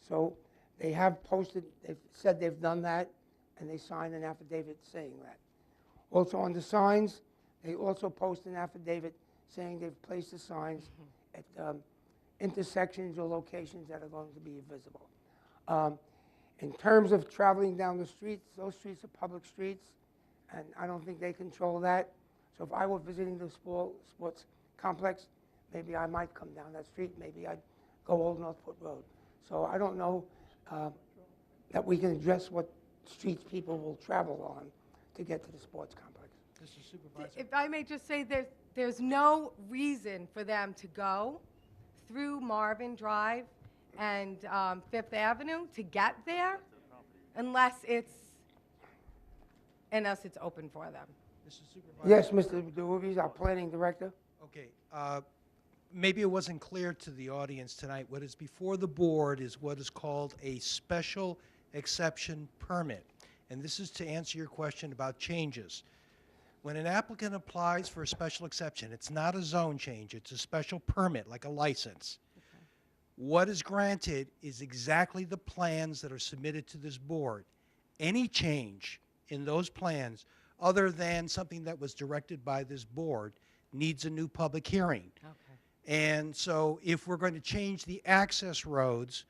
So they have posted, they've said they've done that, and they signed an affidavit saying that. Also on the signs, they also post an affidavit saying they've placed the signs at intersections or locations that are going to be visible. In terms of traveling down the streets, those streets are public streets, and I don't think they control that. So if I were visiting the sports complex, maybe I might come down that street, maybe I'd go Old Northport Road. So I don't know that we can address what streets people will travel on to get to the sports complex. Mr. Supervisor. If I may just say, there's no reason for them to go through Marvin Drive and Fifth Avenue to get there unless it's open for them. Mr. Supervisor. Yes, Mr. DeRubies, our planning director. Okay. Maybe it wasn't clear to the audience tonight. What is before the board is what is called a special exception permit. And this is to answer your question about changes. When an applicant applies for a special exception, it's not a zone change, it's a special permit, like a license. Okay. What is granted is exactly the plans that are submitted to this board. Any change in those plans, other than something that was directed by this board, needs a new public hearing. Okay. And so if we're going to change the access roads,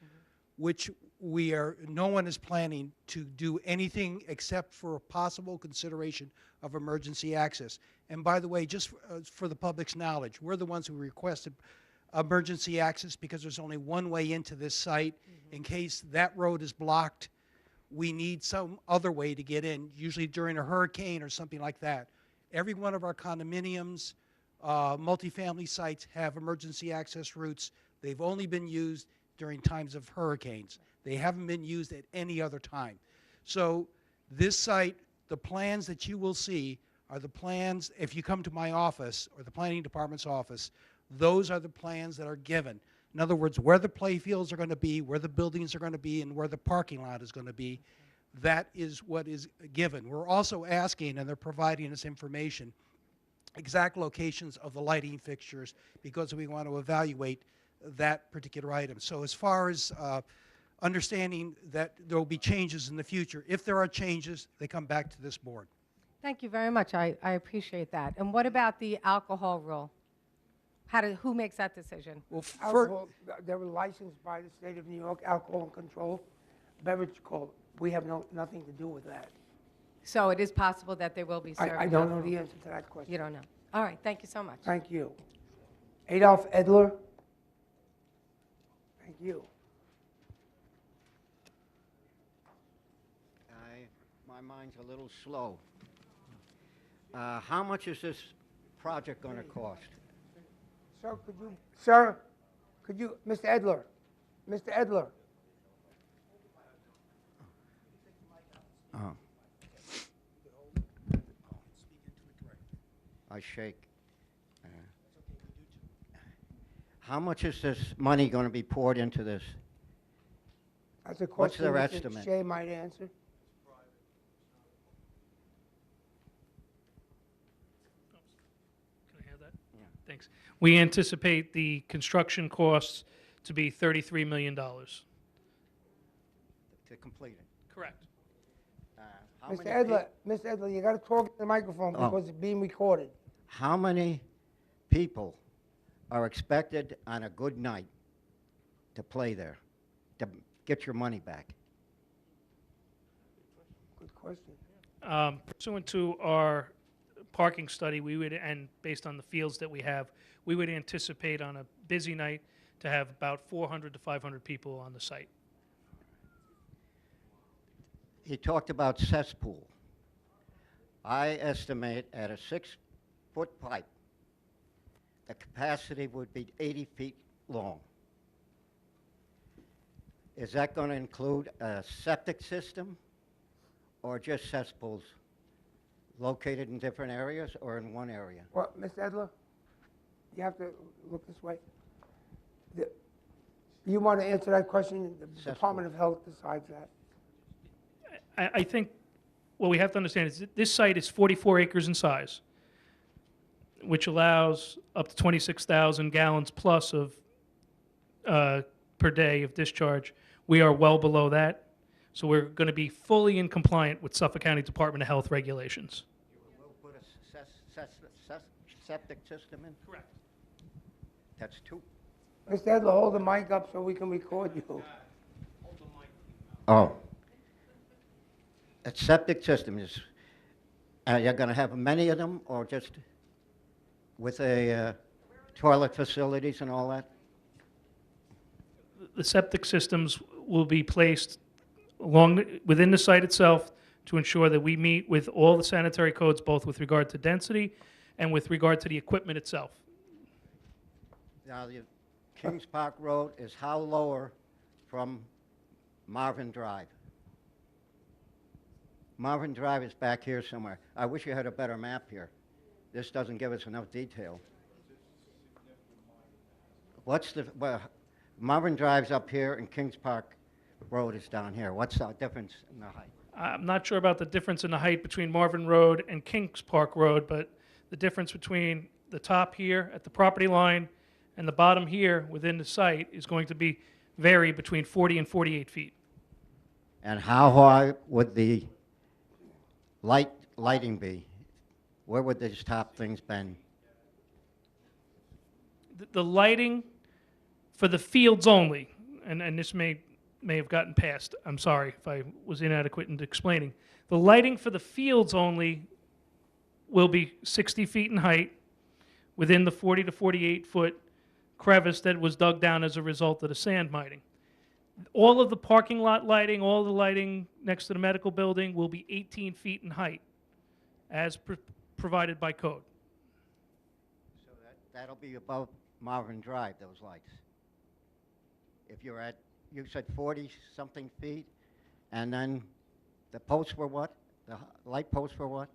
which no one is planning to do anything except for a possible consideration of emergency access. And by the way, just for the public's knowledge, we're the ones who requested emergency access because there's only one way into this site. In case that road is blocked, we need some other way to get in, usually during a hurricane or something like that. Every one of our condominiums, multifamily sites have emergency access routes. They've only been used during times of hurricanes. They haven't been used at any other time. So this site, the plans that you will see are the plans, if you come to my office or the planning department's office, those are the plans that are given. In other words, where the play fields are going to be, where the buildings are going to be, and where the parking lot is going to be, that is what is given. We're also asking, and they're providing us information, exact locations of the lighting fixtures because we want to evaluate that particular item. So as far as understanding that there will be changes in the future, if there are changes, they come back to this board. Thank you very much. I appreciate that. And what about the alcohol rule? Who makes that decision? Well, alcohol, they were licensed by the state of New York, Alcohol and Control Beverage Code. We have nothing to do with that. So it is possible that they will be served. I don't know the answer to that question. You don't know. All right. Thank you so much. Thank you. Adolf Edler. Thank you. My mind's a little slow. How much is this project going to cost? Sir, could you, Mr. Edler, Mr. Edler. I shake. How much is this money going to be poured into this? That's a question What's their Mr. estimate? Shea might answer. Can I have that? Yeah. Thanks. We anticipate the construction costs to be $33 million. To complete it? Correct. How Mr. many Edler, Mr. Edler, you got to talk to the microphone Oh. because it's being recorded. How many people are expected on a good night to play there, to get your money back? Good question. Pursuant to our parking study, we would, and based on the fields that we have, we would anticipate on a busy night to have about 400 to 500 people on the site. He talked about cesspool. I estimate at a 6-foot pipe, the capacity would be 80 feet long. Is that going to include a septic system or just cesspools located in different areas or in one area? Well, Mr. Edler, you have to look this way. You want to answer that question? The Department of Health decides that. I think what we have to understand is that this site is 44 acres in size, which allows up to 26,000 gallons plus of per day of discharge. We are well below that, so we're going to be fully in compliant with Suffolk County Department of Health regulations. You will put a septic system in? Correct. That's two. Mr. Edler, hold the mic up so we can record you. Oh. A septic system is, you're going to have many of them or just with a toilet facilities and all that? The septic systems will be placed within the site itself to ensure that we meet with all the sanitary codes, both with regard to density and with regard to the equipment itself. Now, the Kings Park Road is how lower from Marvin Drive? Marvin Drive is back here somewhere. I wish you had a better map here. This doesn't give us enough detail. Well, Marvin Drive's up here and Kings Park Road is down here. What's the difference in the height? I'm not sure about the difference in the height between Marvin Road and Kings Park Road, but the difference between the top here at the property line and the bottom here within the site is going to vary between 40 and 48 feet. And how high would the lighting be? Where would these top things been? The lighting for the fields only, and this may have gotten past, I'm sorry if I was inadequate in explaining. The lighting for the fields only will be 60 feet in height within the 40 to 48 foot crevice that was dug down as a result of the sand mining. All of the parking lot lighting, all the lighting next to the medical building will be 18 feet in height as provided by code. So that'll be above Marvin Drive, those lights. If you're at, you said 40-something feet, and then the posts were what? The light posts were what?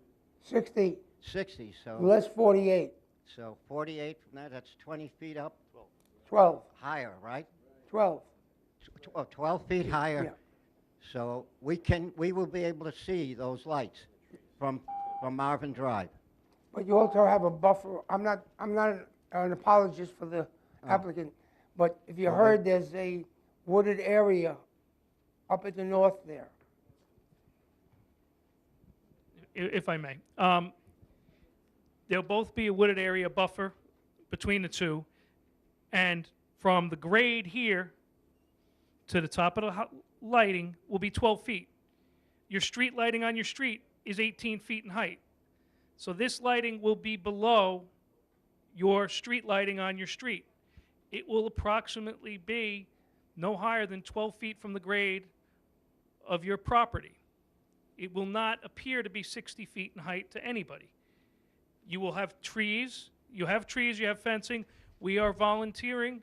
60, 60, so. less 48, So 48 from that, that's 20 feet up 12, higher, right? 12. 12 feet higher. Yeah. So we will be able to see those lights from Marvin Drive. But you also have a buffer. I'm not an apologist for the applicant, but if you heard, there's a wooded area up at the north there. If I may. There'll both be a wooded area buffer between the two, and from the grade here to the top of the lighting will be 12 feet. Your street lighting on your street is 18 feet in height. So this lighting will be below your street lighting on your street. It will approximately be no higher than 12 feet from the grade of your property. It will not appear to be 60 feet in height to anybody. You will have trees, you have fencing. We are volunteering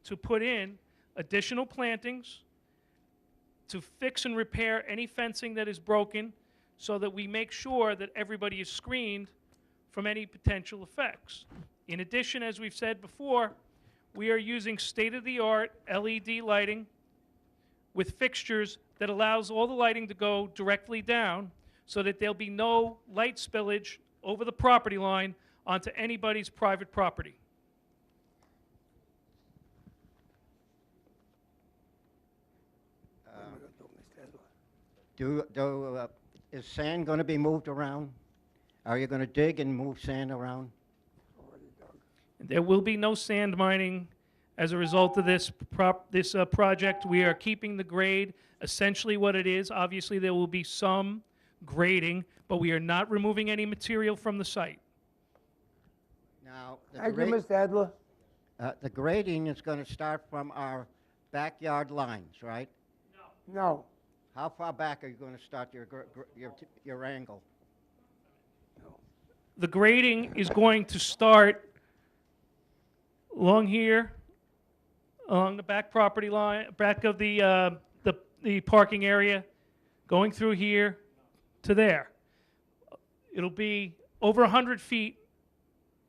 to put in additional plantings to fix and repair any fencing that is broken so that we make sure that everybody is screened from any potential effects. In addition, as we've said before, we are using state-of-the-art LED lighting with fixtures that allows all the lighting to go directly down so that there'll be no light spillage over the property line onto anybody's private property. Is sand going to be moved around? Are you going to dig and move sand around? There will be no sand mining as a result of this project. We are keeping the grade essentially what it is. Obviously, there will be some grading, but we are not removing any material from the site. Now, Thank you, Mr. Adler. the grading is going to start from our backyard lines, right? No. How far back are you going to start your angle? The grading is going to start along here, along the back property line, back of the parking area, going through here to there. It'll be over 100 feet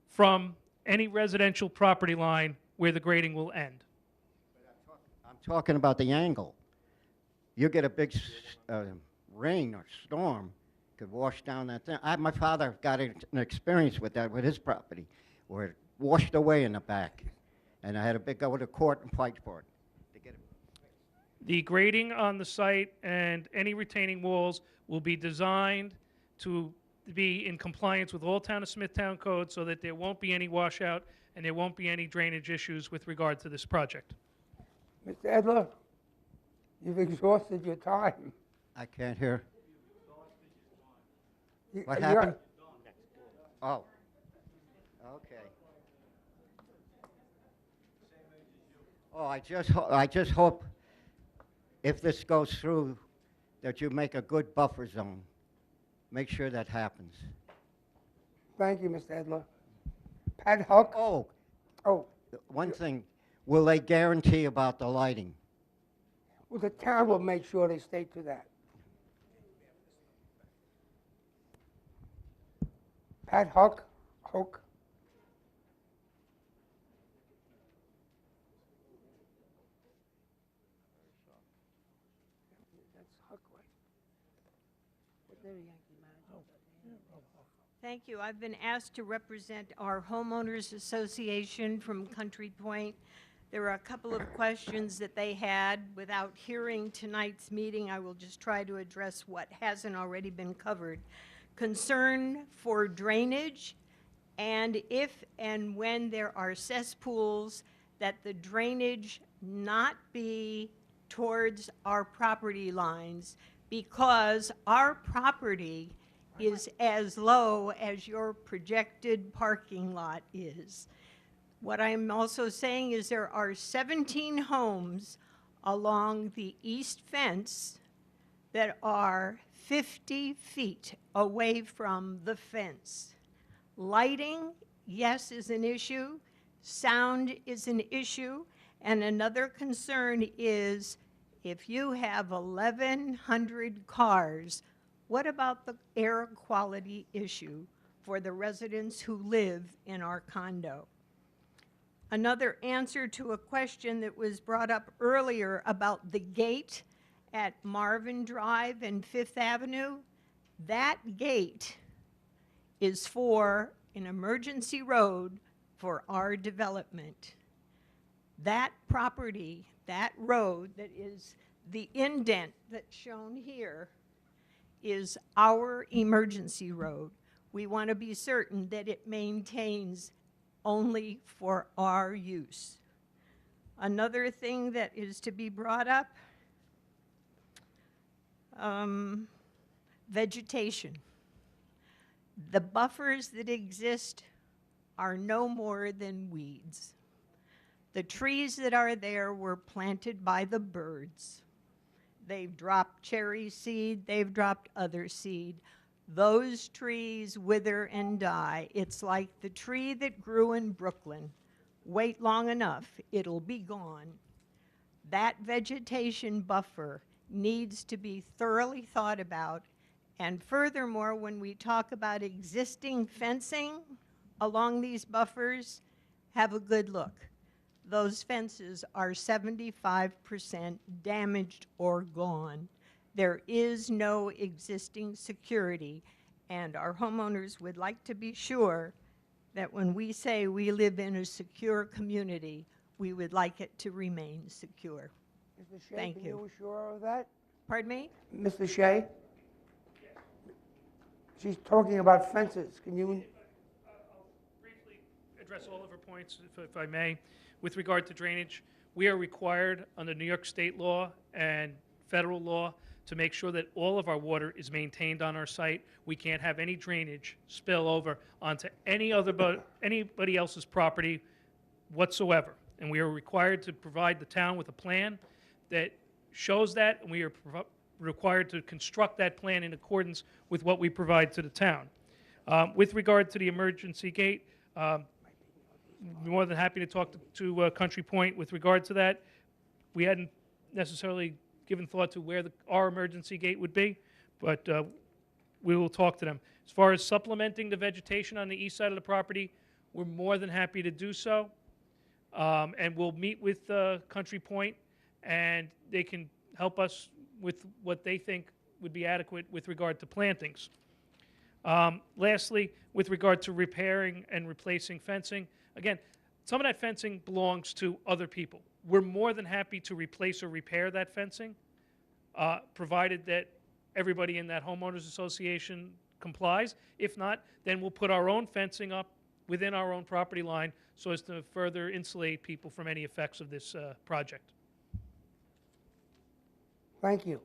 from any residential property line where the grading will end. I'm talking about the angle. You get a big rain or storm, could wash down that thing. My father got an experience with that with his property, where it washed away in the back, and I had to go to court and fight for it. The grading on the site and any retaining walls will be designed to be in compliance with all Town of Smithtown codes so that there won't be any washout and there won't be any drainage issues with regard to this project. Mr. Adler, you've exhausted your time. I can't hear. What You're- happened? Oh, okay. Oh, I just hope if this goes through that you make a good buffer zone. Make sure that happens. Thank you, Mr. Adler. Pat Huck? Oh, Oh, one thing, will they guarantee about the lighting? well, the town will make sure they stay to that. Pat Huck? Huck? That's Huck, right? But they're Yankee managers. Thank you. I've been asked to represent our homeowners association from Country Point. There were a couple of questions that they had. Without hearing tonight's meeting, I will just try to address what hasn't already been covered. Concern for drainage, and if and when there are cesspools, that the drainage not be towards our property lines, because our property is as low as your projected parking lot is. What I'm also saying is there are 17 homes along the east fence that are 50 feet away from the fence. Lighting, yes, is an issue. Sound is an issue. And another concern is if you have 1,100 cars, what about the air quality issue for the residents who live in our condo? Another answer to a question that was brought up earlier about the gate at Marvin Drive and Fifth Avenue, that gate is for an emergency road for our development. That property, that road that is the indent that's shown here, is our emergency road. We want to be certain that it maintains only for our use. Another thing that is to be brought up, vegetation. The buffers that exist are no more than weeds. The trees that are there were planted by the birds. They've dropped cherry seed, they've dropped other seed. Those trees wither and die. It's like the tree that grew in Brooklyn. Wait long enough, it'll be gone. That vegetation buffer needs to be thoroughly thought about. And furthermore, when we talk about existing fencing along these buffers, have a good look. Those fences are 75% damaged or gone. There is no existing security, and our homeowners would like to be sure that when we say we live in a secure community, we would like it to remain secure. Mr. Shea, Thank can you. you assure of that? Pardon me? Mr. Shea? She's talking about fences. Can you? Briefly address all of her points, if I may. With regard to drainage, we are required under New York state law and federal law to make sure that all of our water is maintained on our site. We can't have any drainage spill over onto anybody else's property whatsoever. And we are required to provide the town with a plan that shows that, and we are required to construct that plan in accordance with what we provide to the town. With regard to the emergency gate, more than happy to talk to Country Point with regard to that. We hadn't necessarily given thought to where our emergency gate would be, but we will talk to them. As far as supplementing the vegetation on the east side of the property, we're more than happy to do so. And we'll meet with Country Point, and they can help us with what they think would be adequate with regard to plantings. Lastly, with regard to repairing and replacing fencing, again, some of that fencing belongs to other people. We're more than happy to replace or repair that fencing, provided that everybody in that homeowners association complies. If not, then we'll put our own fencing up within our own property line so as to further insulate people from any effects of this project. Thank you.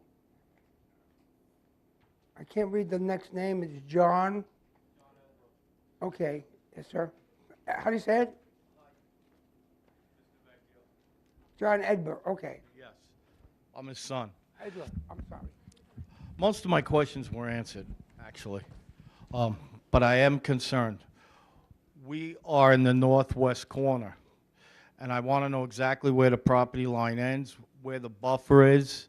I can't read the next name. It's John. Okay. Yes, sir. How do you say it? John Edber. Okay. Yes. I'm his son. Edber. I'm sorry. Most of my questions were answered, actually. But I am concerned. We are in the northwest corner, and I want to know exactly where the property line ends, where the buffer is,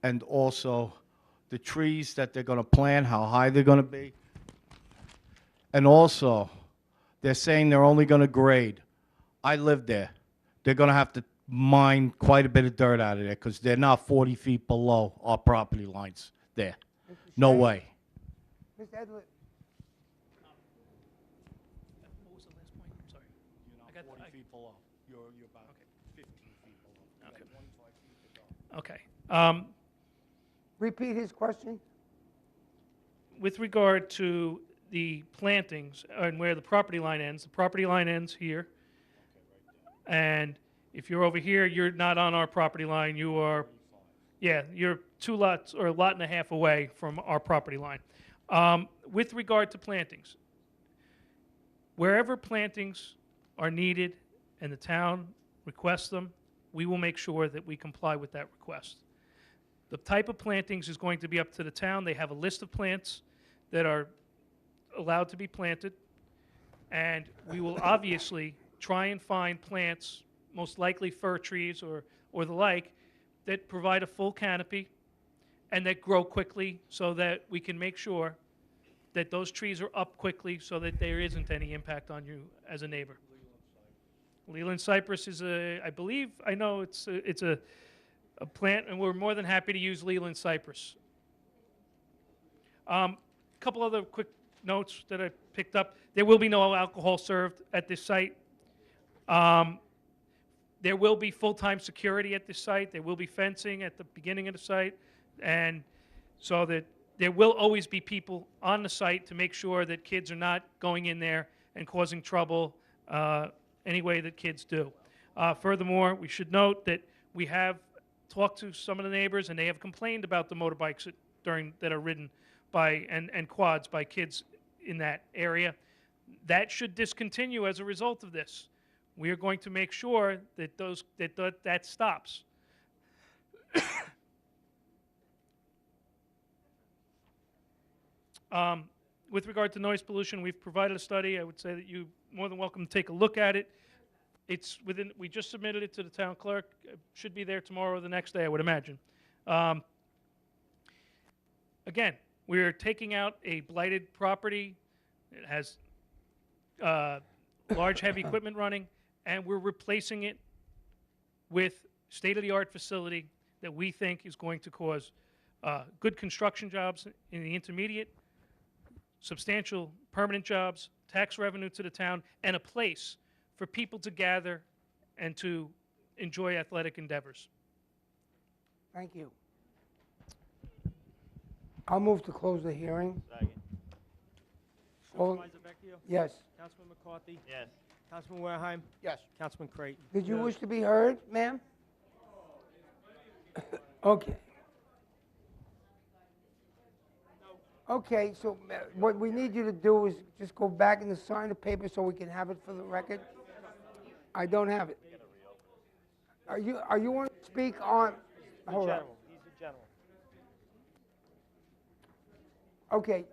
and also the trees that they're going to plant, how high they're going to be. And also, they're saying they're only going to grade. I live there. They're going to have to mine quite a bit of dirt out of there because they're not 40 feet below our property lines there. No way. Mr. Edler. What was the last point? I'm sorry. You're not 40 feet below. You're about 15 feet below. Okay. 25 feet to go. Okay. Repeat his question. With regard to the plantings and where the property line ends here. And if you're over here, you're not on our property line. You are, yeah, you're 2 lots or a lot and a half away from our property line. With regard to plantings, wherever plantings are needed and the town requests them, we will make sure that we comply with that request. The type of plantings is going to be up to the town. They have a list of plants that are allowed to be planted, and we will obviously try and find plants, most likely fir trees or the like, that provide a full canopy and that grow quickly so that we can make sure that those trees are up quickly so that there isn't any impact on you as a neighbor. Leland cypress is I believe, I know it's a plant, and we're more than happy to use Leland cypress. A couple other quick notes that I picked up. There will be no alcohol served at this site. There will be full-time security at this site. There will be fencing at the beginning of the site, and so that there will always be people on the site to make sure that kids are not going in there and causing trouble any way that kids do. Furthermore, we should note that we have talked to some of the neighbors, and they have complained about the motorbikes that are ridden by and quads by kids in that area. That should discontinue as a result of this. We are going to make sure that that stops. With regard to noise pollution, we've provided a study. I would say that you're more than welcome to take a look at it. It's within. We just submitted it to the town clerk. It should be there tomorrow or the next day, I would imagine. Again, we are taking out a blighted property. It has large, heavy equipment running, and we're replacing it with state-of-the-art facility that we think is going to cause good construction jobs in the intermediate, substantial permanent jobs, tax revenue to the town, and a place for people to gather and to enjoy athletic endeavors. Thank you. I'll move to close the hearing. Second. All- Supervisor Vecchio? Yes. Councilman McCarthy? Yes. Councilman Wareheim? Yes. Councilman Creighton? Did you wish to be heard, ma'am? Okay. Okay, so what we need you to do is just go back and sign the paper so we can have it for the record. I don't have it. Are you want to speak on? Hold on. He's the general. Okay,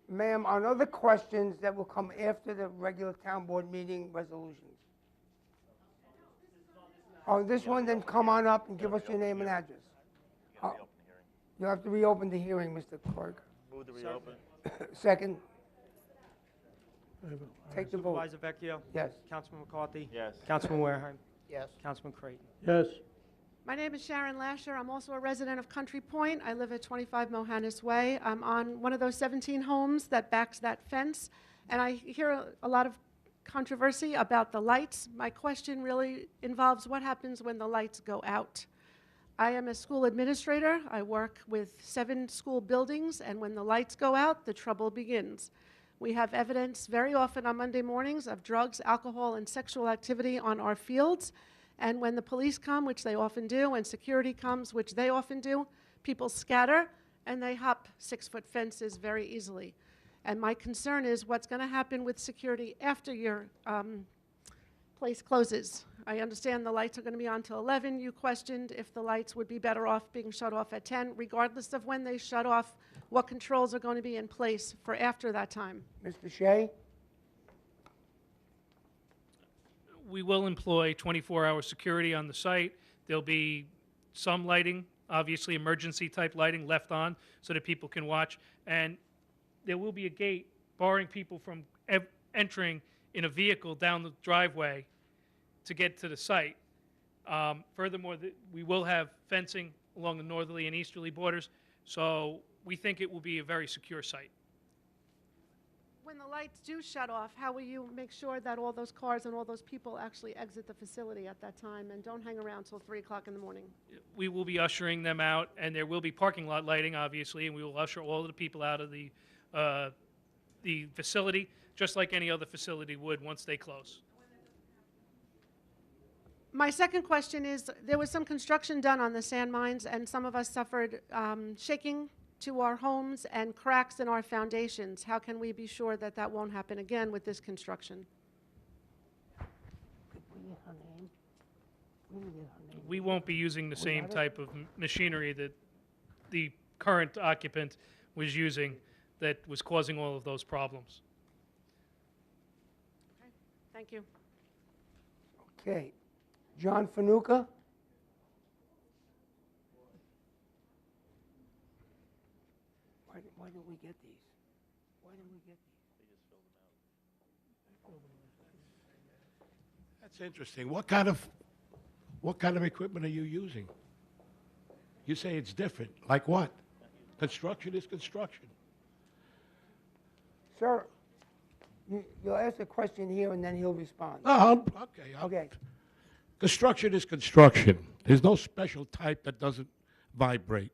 ma'am, on other questions that will come after the regular town board meeting resolutions. On this one, then come on up and give us your name and address. You'll have to reopen the hearing, Mr. Clerk. Move to reopen. Second. Take the vote. Supervisor Vecchio? Yes. Councilman McCarthy? Yes. Councilman Wareheim? Yes. Councilman Creighton? Yes. My name is Sharon Lasher. I'm also a resident of Country Point. I live at 25 Mohannis Way. I'm on one of those 17 homes that backs that fence, and I hear a lot of controversy about the lights. My question really involves what happens when the lights go out. I am a school administrator. I work with 7 school buildings, and when the lights go out, the trouble begins. We have evidence very often on Monday mornings of drugs, alcohol, and sexual activity on our fields. And when the police come, which they often do, and security comes, which they often do, people scatter and they hop 6-foot fences very easily. And my concern is what's going to happen with security after your place closes. I understand the lights are going to be on till 11. You questioned if the lights would be better off being shut off at 10. Regardless of when they shut off, what controls are going to be in place for after that time? Mr. Shea? We will employ 24-hour security on the site. There'll be some lighting, obviously emergency-type lighting left on so that people can watch. And there will be a gate barring people from entering in a vehicle down the driveway to get to the site. Furthermore, we will have fencing along the northerly and easterly borders, so we think it will be a very secure site. When the lights do shut off, how will you make sure that all those cars and all those people actually exit the facility at that time and don't hang around till 3 o'clock in the morning? We will be ushering them out, and there will be parking lot lighting, obviously, and we will usher all of the people out of the facility, just like any other facility would once they close. My second question is, there was some construction done on the sand mines, and some of us suffered shaking to our homes and cracks in our foundations. How can we be sure that that won't happen again with this construction? We won't be using the same type of machinery that the current occupant was using that was causing all of those problems. Okay. Thank you. Okay. John Fanuca? Why didn't we get these? Why didn't we get these? That's interesting. What kind of equipment are you using? You say it's different. Like what? Construction is construction. Sir, you'll ask a question here and then he'll respond. Oh, okay. Okay. Construction is construction. There's no special type that doesn't vibrate.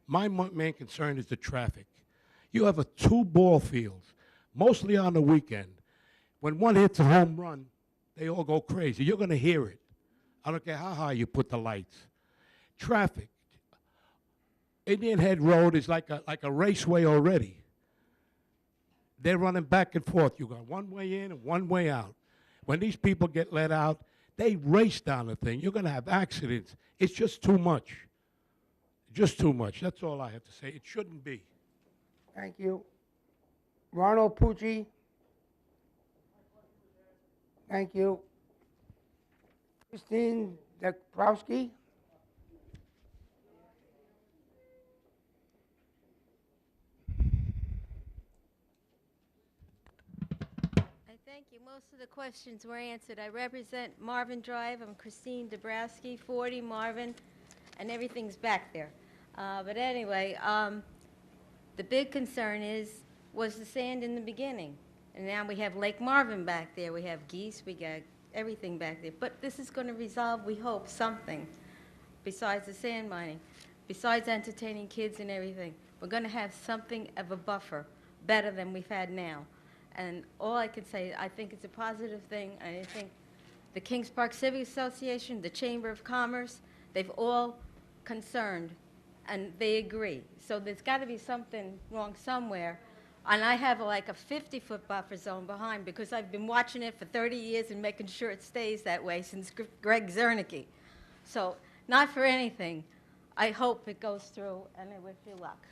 My main concern is the traffic. You have 2 ball fields, mostly on the weekend. When one hits a home run, they all go crazy. You're going to hear it. I don't care how high you put the lights. Traffic. Indian Head Road is like a raceway already. They're running back and forth. You got one way in and one way out. When these people get let out, they race down the thing. You're going to have accidents. It's just too much. Just too much. That's all I have to say. It shouldn't be. Thank you. Ronald Pucci? Thank you. Christine Dabrowski? Thank you. Most of the questions were answered. I represent Marvin Drive. I'm Christine Dabrowski, 40 Marvin, and everything's back there. But anyway, the big concern is was the sand in the beginning. And now we have Lake Marvin back there. We have geese. We got everything back there. But this is going to resolve, we hope, something besides the sand mining, besides entertaining kids and everything. We're going to have something of a buffer, better than we've had now. And all I can say, I think it's a positive thing. And I think the Kings Park Civic Association, the Chamber of Commerce, they've all concerned, and they agree. So there's got to be something wrong somewhere. And I have like a 50-foot buffer zone behind because I've been watching it for 30 years and making sure it stays that way since Greg Zernicke. So not for anything. I hope it goes through, and I wish you luck.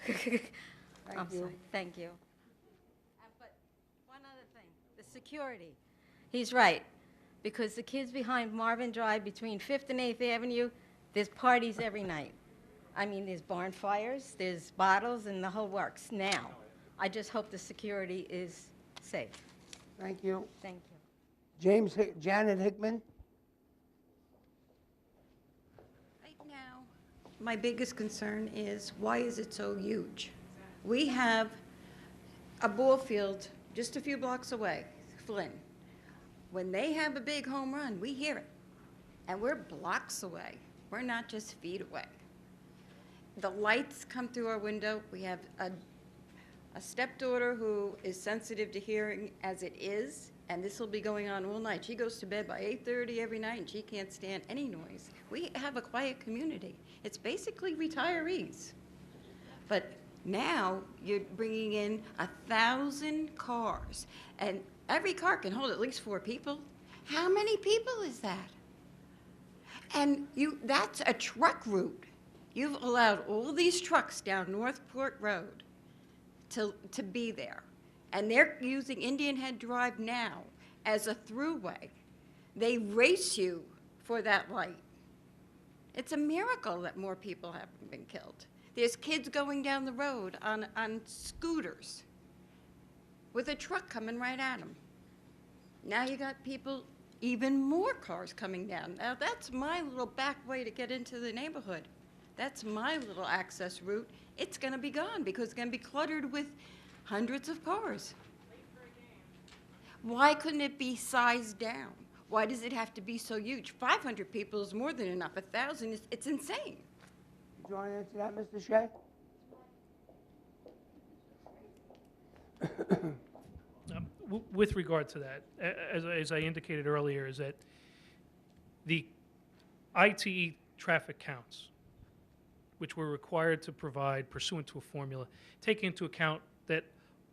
I'm sorry. Thank you. But one other thing, the security. He's right, because the kids behind Marvin Drive between 5th and 8th Avenue, there's parties every night. I mean, there's barn fires, there's bottles, and the whole works now. I just hope the security is safe. Thank you. Thank you. Janet Hickman. Right now, my biggest concern is, why is it so huge? We have a ball field just a few blocks away, Flynn. When they have a big home run, we hear it. And we're blocks away. We're not just feet away. The lights come through our window. We have a stepdaughter who is sensitive to hearing as it is, and this will be going on all night. She goes to bed by 8:30 every night, and she can't stand any noise. We have a quiet community. It's basically retirees. But now you're bringing in 1,000 cars, and every car can hold at least 4 people. How many people is that? And that's a truck route. You've allowed all these trucks down Northport Road to be there. And they're using Indian Head Drive now as a throughway. They race you for that light. It's a miracle that more people haven't been killed. There's kids going down the road on scooters with a truck coming right at them. Now you got people, even more cars coming down. Now that's my little back way to get into the neighborhood. That's my little access route. It's going to be gone because it's going to be cluttered with hundreds of cars. Why couldn't it be sized down? Why does it have to be so huge? 500 people is more than enough. 1,000 it's insane. Do you want to answer that, Mr. Shea? With regard to that, as I indicated earlier, is that the ITE traffic counts, which we're required to provide pursuant to a formula, take into account that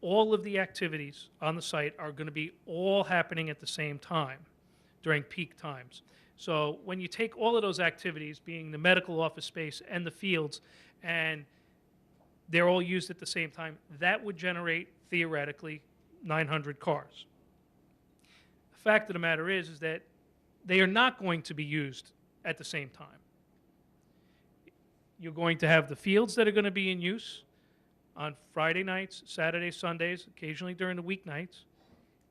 all of the activities on the site are going to be all happening at the same time during peak times. So when you take all of those activities, being the medical office space and the fields, and they're all used at the same time, that would generate, theoretically, 900 cars. The fact of the matter is that they are not going to be used at the same time. You're going to have the fields that are going to be in use on Friday nights, Saturdays, Sundays, occasionally during the weeknights.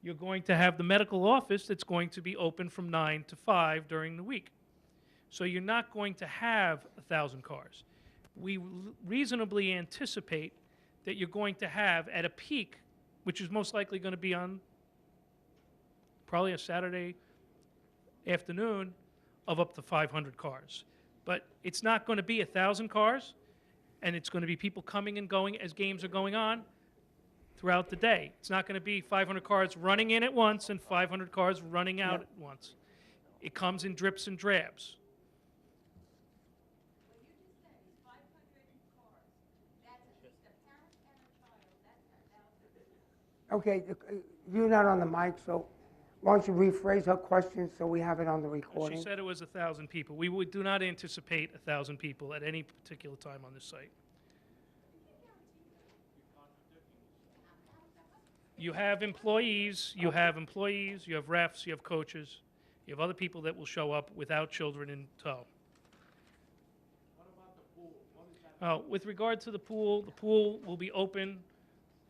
You're going to have the medical office that's going to be open from 9 to 5 during the week. So you're not going to have 1,000 cars. We reasonably anticipate that you're going to have at a peak, which is most likely going to be on probably a Saturday afternoon, of up to 500 cars. But it's not going to be 1,000 cars, and it's going to be people coming and going as games are going on throughout the day. It's not going to be 500 cars running in at once and 500 cars running out at once. It comes in drips and drabs. Okay, you're not on the mic, so why don't you rephrase her question so we have it on the recording? She said it was 1,000 people. We do not anticipate 1,000 people at any particular time on this site. You have employees, you have refs, you have coaches, you have other people that will show up without children in tow. With regard to the pool will be open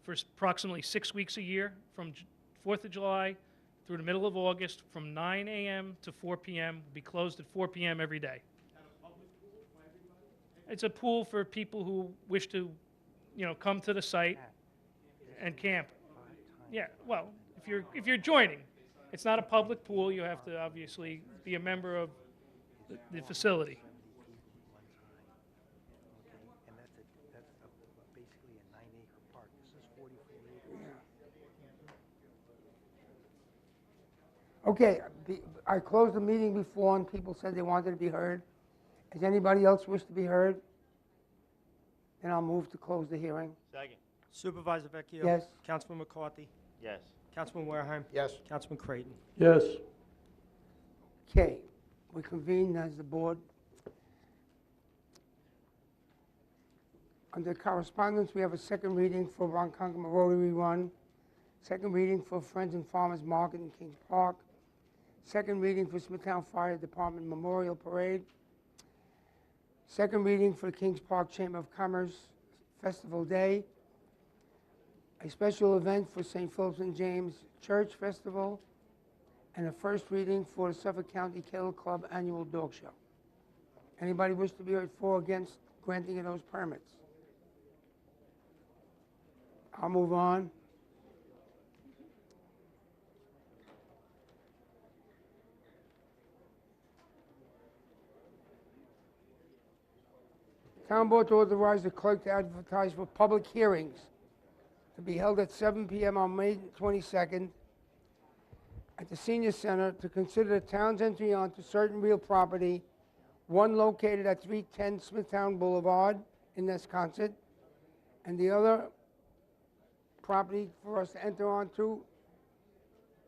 for approximately 6 weeks a year, from 4th of July through the middle of August, from 9 a.m. to 4 p.m. Will be closed at 4 p.m. every day. It's a pool for people who wish to, come to the site. and camp. Yeah, well, if you're joining, it's not a public pool. You have to obviously be a member of the facility. And that's basically a 9-acre park. This is 44 acres. Okay, I closed the meeting before and people said they wanted to be heard. Does anybody else wish to be heard? Then I'll move to close the hearing. Second. Supervisor Vecchio. Yes. Councilman McCarthy. Yes. Councilman Wareheim. Yes. Councilman Creighton. Yes. Okay, we convene as the board. Under correspondence, we have a second reading for Ronkonkoma Rotary Run, second reading for Friends and Farmers Market in Kings Park, second reading for Smithtown Fire Department Memorial Parade, second reading for the Kings Park Chamber of Commerce Festival Day, a special event for St. Philip's and James Church Festival, and a first reading for the Suffolk County Kennel Club Annual Dog Show. Anybody wish to be heard for or against granting of those permits? I'll move on. Town Board to authorize the clerk to advertise for public hearings to be held at 7 p.m. on May 22nd at the Senior Center to consider the town's entry onto certain real property, one located at 310 Smithtown Boulevard in Nesconset, and the other property for us to enter onto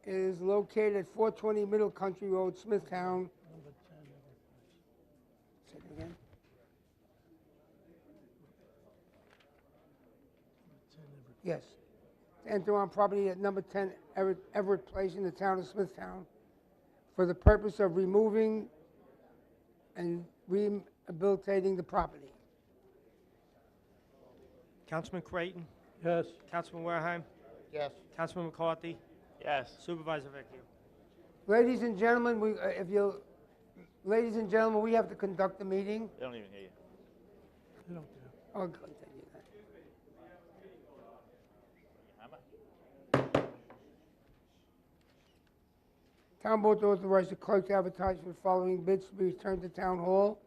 is located at 420 Middle Country Road, Smithtown. Say it again. Yes. To enter on property at number 10 Everett Place in the town of Smithtown for the purpose of removing and rehabilitating the property. Councilman Creighton. Yes. Councilman Wareheim. Yes. Councilman McCarthy. Yes. Supervisor Vecchio. Ladies and gentlemen, ladies and gentlemen, we have to conduct the meeting. They don't even hear you. They don't care. I'll continue that. Town Board to authorize the clerk to advertise for the following bids to be returned to Town Hall,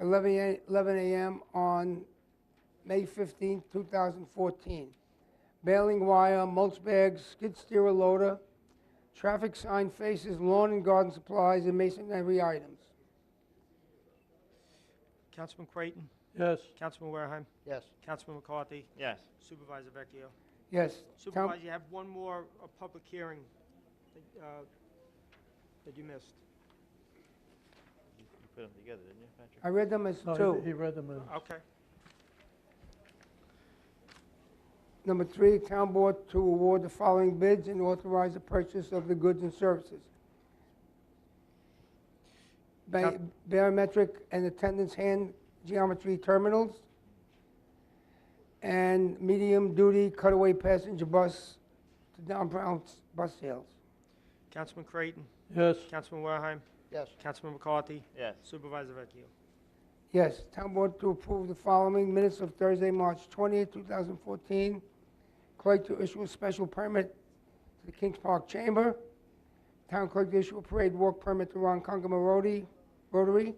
11 a.m. on May 15, 2014. Baling wire, mulch bags, skid steer loader, traffic sign faces, lawn and garden supplies, and masonry items. Councilman Creighton. Yes. Councilman Wareheim. Yes. Councilman McCarthy. Yes. Supervisor Vecchio. Yes. Supervisor, you have one more public hearing that you missed. You put them together, didn't you, Patrick? I read them as No, two. he read them as. Okay. Number 3, Town Board to award the following bids and authorize the purchase of the goods and services. Barometric and attendance hand geometry terminals and medium-duty cutaway passenger bus to Don Brown's bus sales. Councilman Creighton. Yes. Councilman Wareheim. Yes. Councilman McCarthy. Yes. Supervisor Vecchio. Yes, Town Board to approve the following minutes of Thursday, March 20th, 2014. Clerk to issue a special permit to the Kings Park Chamber. Town Clerk to issue a parade walk permit to Ronkonkoma Rotary.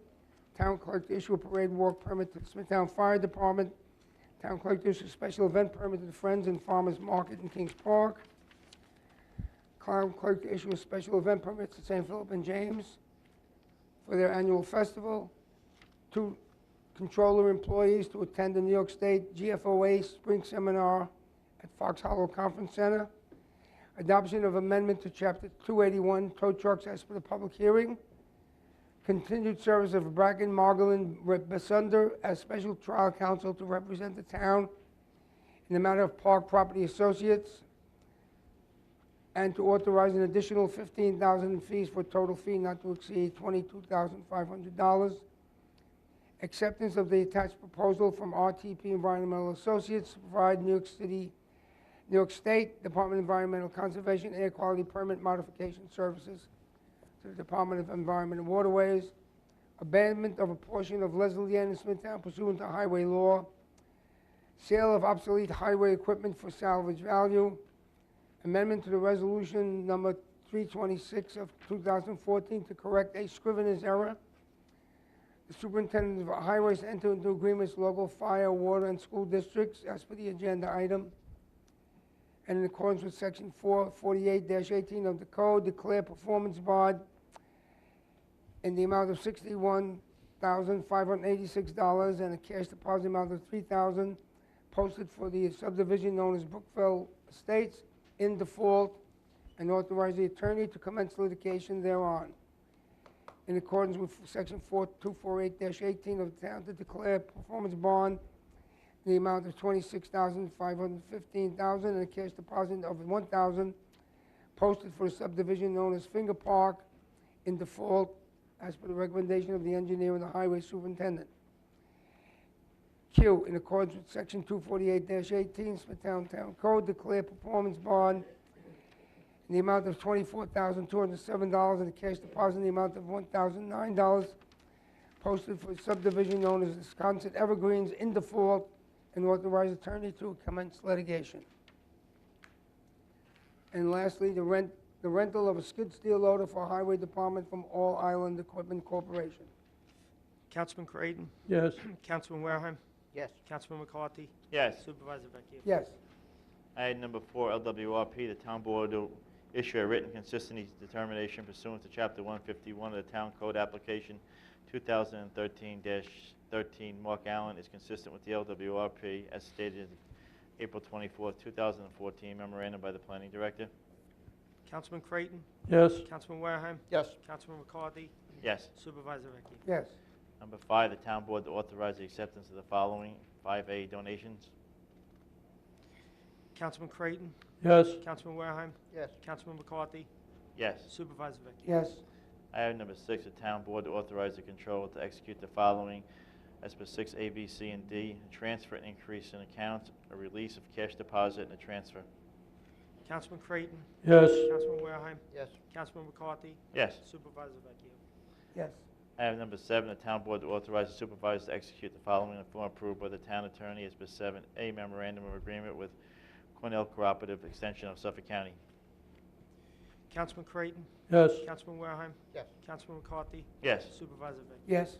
Town Clerk to issue a parade walk permit to the Smithtown Fire Department. Town Clerk to issue a special event permit to the Friends and Farmers Market in Kings Park. Town Clerk to issue a special event permit to St. Philip and James for their annual festival. 2 controller employees to attend the New York State GFOA Spring Seminar at Fox Hollow Conference Center. Adoption of amendment to Chapter 281, tow trucks as per the public hearing. Continued service of Bracken Margolin Besunder as special trial counsel to represent the town in the matter of Park Property Associates, and to authorize an additional $15,000 in fees for a total fee not to exceed $22,500. Acceptance of the attached proposal from RTP Environmental Associates to provide New York State Department of Environmental Conservation Air Quality Permit Modification Services to the Department of Environment and Waterways. Abandonment of a portion of Leslie and Smithtown pursuant to highway law. Sale of obsolete highway equipment for salvage value. Amendment to the resolution number 326 of 2014 to correct a scrivener's error. The superintendent of highways enter into agreements with local fire, water, and school districts as per the agenda item. And in accordance with section 448-18 of the code, declare performance bond in the amount of $61,586 and a cash deposit amount of $3,000 posted for the subdivision known as Brookville Estates in default, and authorize the attorney to commence litigation thereon. In accordance with section 248-18 of the town, to declare performance bond in the amount of $26,515 and a cash deposit of $1,000 posted for a subdivision known as Finger Park in default as per the recommendation of the engineer and the highway superintendent. Q, in accordance with section 248-18 Smithtown Town Code, declare performance bond in the amount of $24,207 and a cash deposit in the amount of $1,009 posted for a subdivision known as Wisconsin Evergreens in default, and authorize attorney to commence litigation. And lastly, the rental of a skid steer loader for highway department from All Island Equipment Corporation. Councilman Creighton? Yes. Councilman Wareham? Yes. Councilman McCarthy? Yes. Supervisor Vecchio? Yes. Item number 4, LWRP, the town board will issue a written consistency determination pursuant to Chapter 151 of the Town Code application 2013-13. Mark Allen is consistent with the LWRP as stated in April 24, 2014 memorandum by the Planning Director. Councilman Creighton? Yes. Councilman Wareham? Yes. Councilman McCarthy? Yes. Supervisor Vecchio? Yes. Number 5, the town board to authorize the acceptance of the following 5A donations. Councilman Creighton? Yes. Councilman Wareham? Yes. Councilman McCarthy? Yes. Supervisor Vecchio? Yes. Item number 6, the town board to authorize the controller to execute the following as per 6A, B, C, and D, a transfer and increase in accounts, a release of cash deposit, and a transfer. Councilman Creighton? Yes. Councilman Wareham? Yes. Councilman McCarthy? Yes. Supervisor Vecchio? Yes. Item number 7, the town board to authorize the supervisor to execute the following in the form approved by the town attorney as per 7A, memorandum of agreement with Cornell Cooperative Extension of Suffolk County. Councilman Creighton? Yes. Councilman Wareham? Yes. Councilman McCarthy? Yes. Supervisor Vecchio? Yes.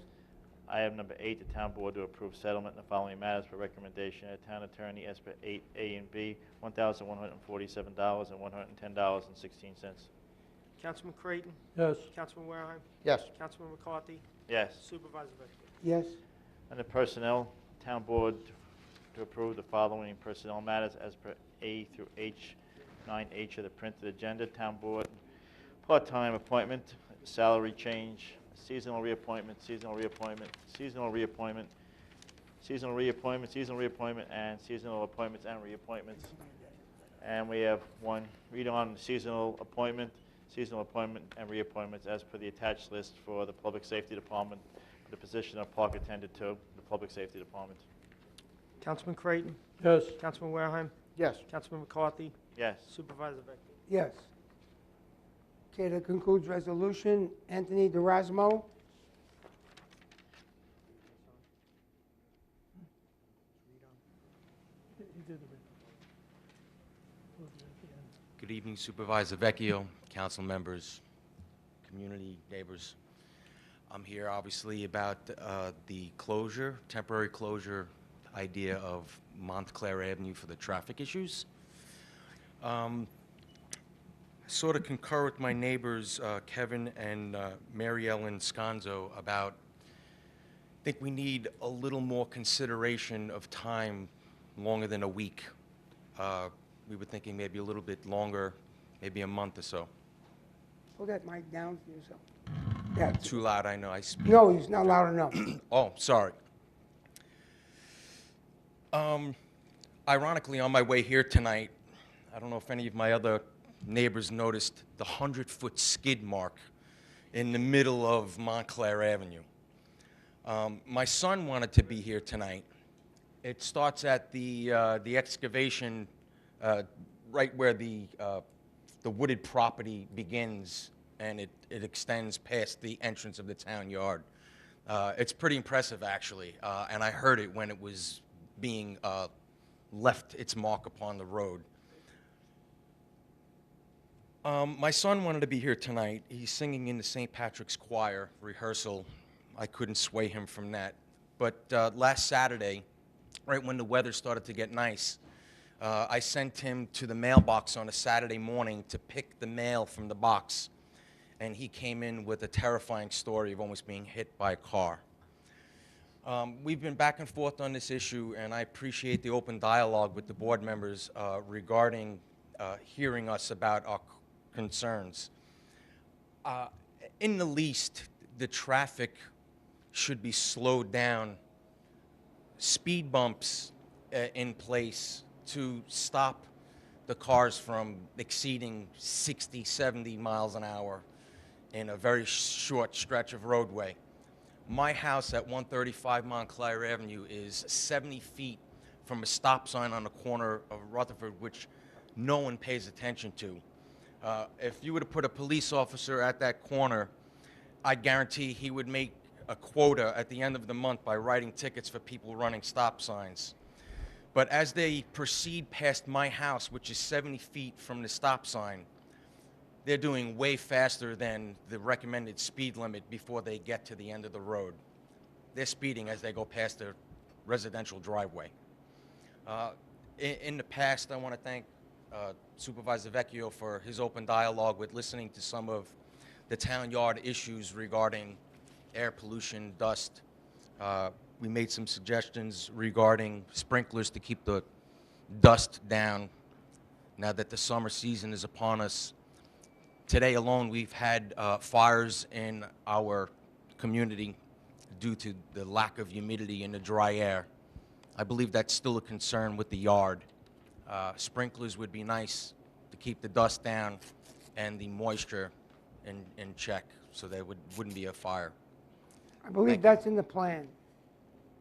Item number 8, the town board to approve settlement in the following matters for recommendation of the town attorney as per 8A and B, $1,147 and $110.16. Councilman Creighton? Yes. Councilman Wareham? Yes. Councilman McCarthy? Yes. Supervisor Vecchio? Yes. Under personnel, town board to approve the following personnel matters as per A through H, 9H of the printed agenda. Town board, part-time appointment, salary change, seasonal reappointment, seasonal reappointment, seasonal reappointment, seasonal reappointment, seasonal reappointment, and seasonal appointments and reappointments. And we have one read-on seasonal appointment, and reappointments as per the attached list for the Public Safety Department for the position of Park Attendant 2, the Public Safety Department. Councilman Creighton? Yes. Councilman Wareham? Yes. Councilman McCarthy? Yes. Supervisor Vecchio? Yes. Okay, that concludes resolution. Anthony DeRasmo. Good evening, Supervisor Vecchio, council members, community neighbors. I'm here obviously about the closure, temporary closure idea of Montclair Avenue for the traffic issues. Sort of concur with my neighbors, Kevin and Mary Ellen Sconzo, about I think we need a little more consideration of time, longer than a week. We were thinking maybe a little bit longer, maybe a month or so. Hold that mic down for yourself. Yeah. Too loud, I know. I speak. No, he's not loud enough. Oh, sorry. Ironically, on my way here tonight, I don't know if any of my other neighbors noticed the 100-foot skid mark in the middle of Montclair Avenue. My son wanted to be here tonight. It starts at the excavation right where the wooded property begins, and it extends past the entrance of the town yard. It's pretty impressive, actually, and I heard it when it was being left its mark upon the road. My son wanted to be here tonight. He's singing in the St. Patrick's Choir rehearsal. I couldn't sway him from that. But last Saturday, right when the weather started to get nice, I sent him to the mailbox on a Saturday morning to pick the mail from the box. And he came in with a terrifying story of almost being hit by a car. We've been back and forth on this issue, and I appreciate the open dialogue with the board members regarding hearing us about our concerns. In the least, the traffic should be slowed down, speed bumps in place to stop the cars from exceeding 60, 70 miles an hour in a very short stretch of roadway. My house at 135 Montclair Avenue is 70 feet from a stop sign on the corner of Rutherford, which no one pays attention to. If you were to put a police officer at that corner, I guarantee he would make a quota at the end of the month by writing tickets for people running stop signs. But as they proceed past my house, which is 70 feet from the stop sign, they're doing way faster than the recommended speed limit before they get to the end of the road. They're speeding as they go past their residential driveway. In the past, I want to thank Supervisor Vecchio for his open dialogue with listening to some of the town yard issues regarding air pollution, dust. We made some suggestions regarding sprinklers to keep the dust down now that the summer season is upon us. Today alone, we've had fires in our community due to the lack of humidity in the dry air. I believe that's still a concern with the yard. Sprinklers would be nice to keep the dust down and the moisture in check so there wouldn't be a fire. I believe that's in the plan,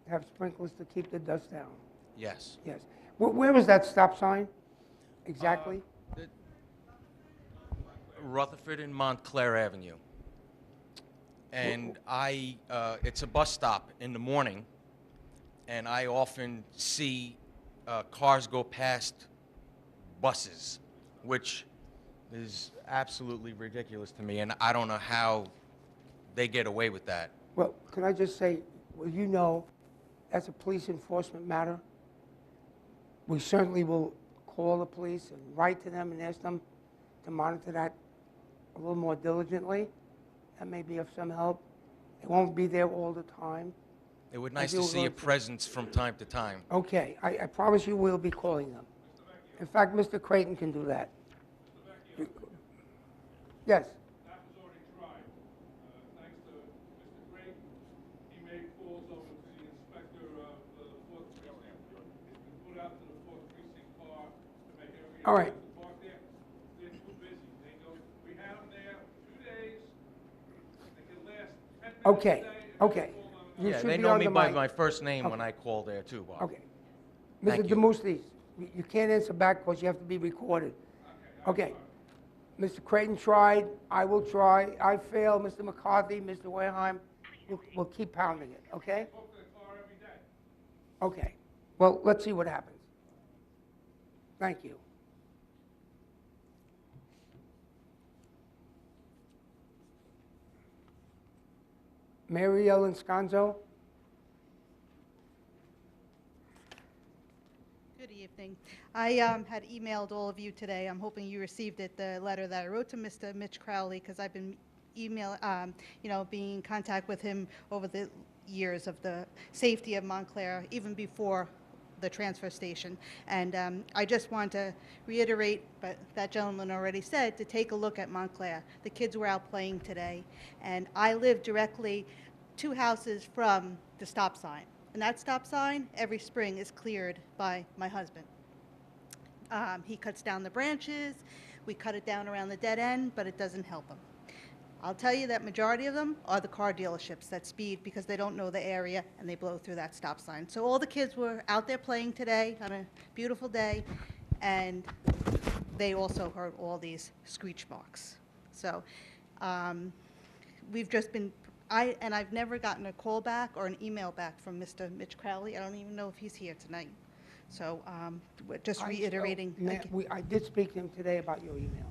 have sprinklers to keep the dust down. Yes. Yes. Where is that stop sign exactly? Rutherford and Montclair Avenue. And it's a bus stop in the morning, and I often see cars go past buses, which is absolutely ridiculous to me, and I don't know how they get away with that. Well, can I just say, well, you know, as a police enforcement matter, we certainly will call the police and write to them and ask them to monitor that a little more diligently. That may be of some help. It won't be there all the time. It would be nice to see a presence from time to time. Okay, I promise you we'll be calling them. In fact, Mr. Creighton can do that. Yes. That was already tried. Thanks to Mr. Creighton, he made calls over to the inspector of the 4th Precinct. It's been put out to the 4th Precinct car to make every All right. effort to park there. They're too busy. They go, we had them there 2 days. They can last 10 minutes Okay, a day. okay. You Yeah, should they be know on me the by mic. my first name when Okay. I call there too, Bob. Okay. Thank Mr. you. Demoustiis, you can't answer back because you have to be recorded. Okay. Mr. Creighton tried, I will try. I failed, Mr. McCarthy, Mr. Wareheim. We'll keep pounding it, okay? Okay. Well, let's see what happens. Thank you. Mary Ellen Sconzo? Good evening. I had emailed all of you today. I'm hoping you received it, the letter that I wrote to Mr. Mitch Crowley, because I've been being in contact with him over the years of the safety of Montclair, even before the transfer station. And I just want to reiterate, but that gentleman already said, to take a look at Montclair. The kids were out playing today, and I live directly 2 houses from the stop sign. And that stop sign, every spring, is cleared by my husband. He cuts down the branches, we cut it down around the dead end, but it doesn't help him. I'll tell you that majority of them are the car dealerships that speed because they don't know the area and they blow through that stop sign. So all the kids were out there playing today on a beautiful day, and they also heard all these screech marks. So we've just been, I've never gotten a call back or an email back from Mr. Mitch Crowley. I don't even know if he's here tonight. So we're just I- reiterating. oh, I did speak to him today about your email,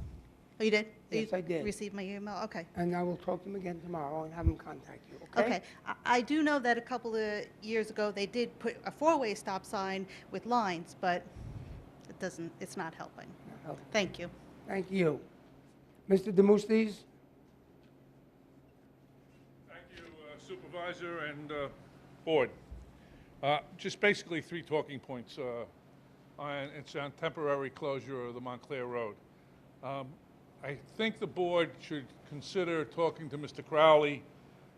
Oh, you did? Yes, You I did. Received my email? Okay. and I will talk to him again tomorrow and have him contact you, okay? Okay. I do know that a couple of years ago, they did put a four-way stop sign with lines, but it's not helping. helping. Thank you. Thank you. Mr. Demousti's? Thank you, Supervisor and Board. Just basically 3 talking points. It's on temporary closure of the Montclair Road. I think the board should consider talking to Mr. Crowley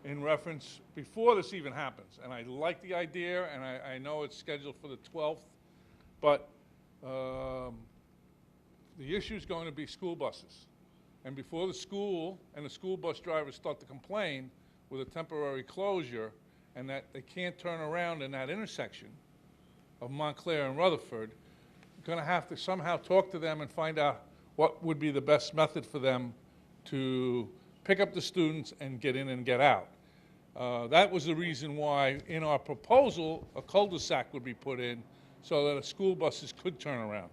in reference before this even happens. And I like the idea, and I know it's scheduled for the 12th, but the issue is going to be school buses. And before the school and the school bus drivers start to complain with a temporary closure and that they can't turn around in that intersection of Montclair and Rutherford, we're going to have to somehow talk to them and find out what would be the best method for them to pick up the students and get in and get out. That was the reason why, in our proposal, a cul-de-sac would be put in so that the school buses could turn around.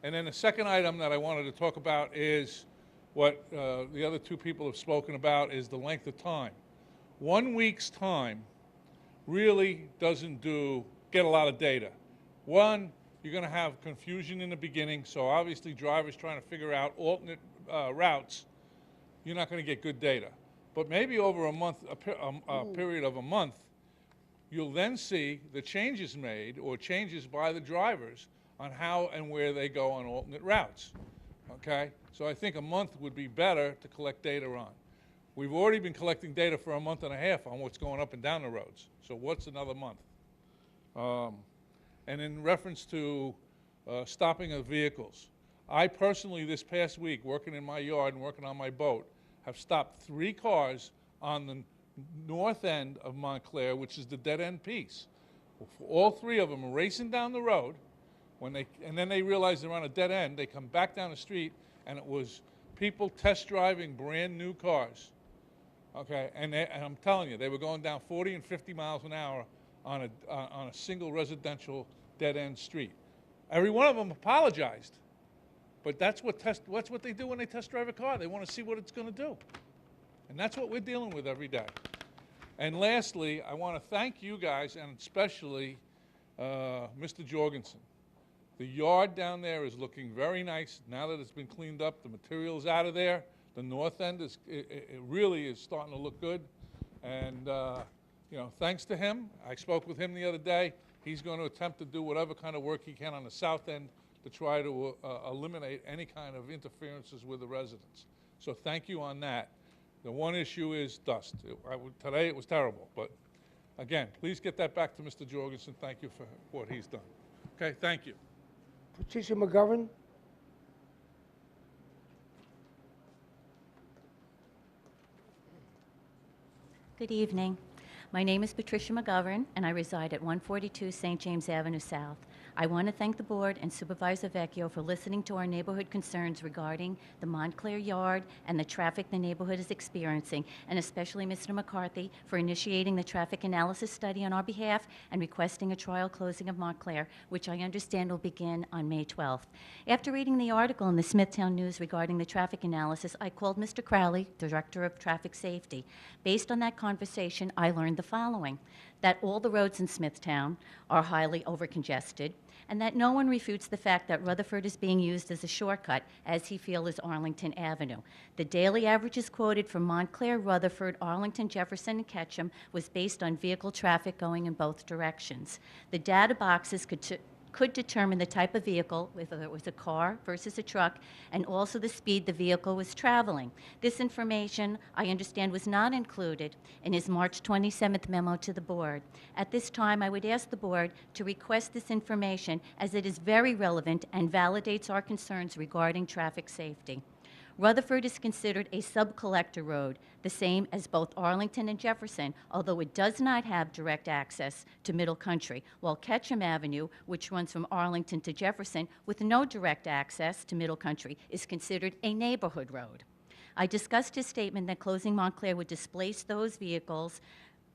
And then the second item that I wanted to talk about is what the other 2 people have spoken about, is the length of time. 1 week's time really doesn't get a lot of data. One, you're going to have confusion in the beginning, so obviously drivers trying to figure out alternate routes, you're not going to get good data. But maybe over a month, a period of a month, you'll then see the changes made or changes by the drivers on how and where they go on alternate routes, okay? So I think a month would be better to collect data on. We've already been collecting data for a month and a half on what's going up and down the roads, so what's another month? And in reference to stopping of vehicles, I personally, this past week, working in my yard and working on my boat, have stopped 3 cars on the north end of Montclair, which is the dead-end piece. All 3 of them are racing down the road, and then they realize they're on a dead end. They come back down the street, and it was people test driving brand new cars. Okay, and I'm telling you, they were going down 40 and 50 miles an hour on a single residential dead-end street. Every one of them apologized, but that's what they do when they test drive a car. They want to see what it's going to do, and that's what we're dealing with every day. And lastly, I want to thank you guys, and especially Mr. Jorgensen. The yard down there is looking very nice now that it's been cleaned up. The material's out of there. The north end it really is starting to look good, and you know, thanks to him. I spoke with him the other day. He's going to attempt to do whatever kind of work he can on the south end to try to eliminate any kind of interferences with the residents. So thank you on that. The one issue is dust. Today it was terrible, but again, please get that back to Mr. Jorgensen. Thank you for what he's done. Okay, thank you. Patricia McGovern? Good evening. My name is Patricia McGovern, and I reside at 142 St. James Avenue South. I want to thank the board and Supervisor Vecchio for listening to our neighborhood concerns regarding the Montclair Yard and the traffic the neighborhood is experiencing, and especially Mr. McCarthy for initiating the traffic analysis study on our behalf and requesting a trial closing of Montclair, which I understand will begin on May 12th. After reading the article in the Smithtown News regarding the traffic analysis, I called Mr. Crowley, Director of Traffic Safety. Based on that conversation, I learned the following: that all the roads in Smithtown are highly overcongested, and that no one refutes the fact that Rutherford is being used as a shortcut, as he feels is Arlington Avenue. The daily averages quoted from Montclair, Rutherford, Arlington, Jefferson, and Ketchum was based on vehicle traffic going in both directions. The data boxes could determine the type of vehicle, whether it was a car versus a truck, and also the speed the vehicle was traveling. This information, I understand, was not included in his March 27th memo to the board. At this time, I would ask the board to request this information, as it is very relevant and validates our concerns regarding traffic safety. Rutherford is considered a sub-collector road, the same as both Arlington and Jefferson, although it does not have direct access to Middle Country, while Ketchum Avenue, which runs from Arlington to Jefferson with no direct access to Middle Country, is considered a neighborhood road. I discussed his statement that closing Montclair would displace those vehicles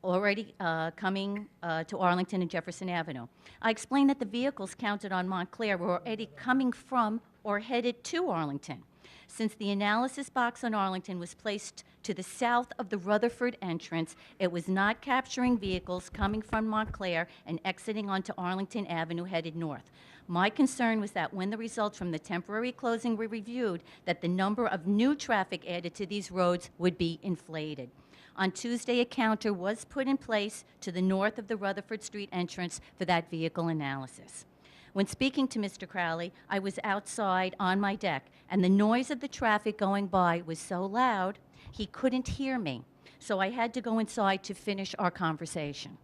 already coming to Arlington and Jefferson Avenue. I explained that the vehicles counted on Montclair were already coming from or headed to Arlington. Since the analysis box on Arlington was placed to the south of the Rutherford entrance, it was not capturing vehicles coming from Montclair and exiting onto Arlington Avenue headed north. My concern was that when the results from the temporary closing were reviewed, that the number of new traffic added to these roads would be inflated. On Tuesday, a counter was put in place to the north of the Rutherford Street entrance for that vehicle analysis. When speaking to Mr. Crowley, I was outside on my deck, and the noise of the traffic going by was so loud, he couldn't hear me. So I had to go inside to finish our conversation.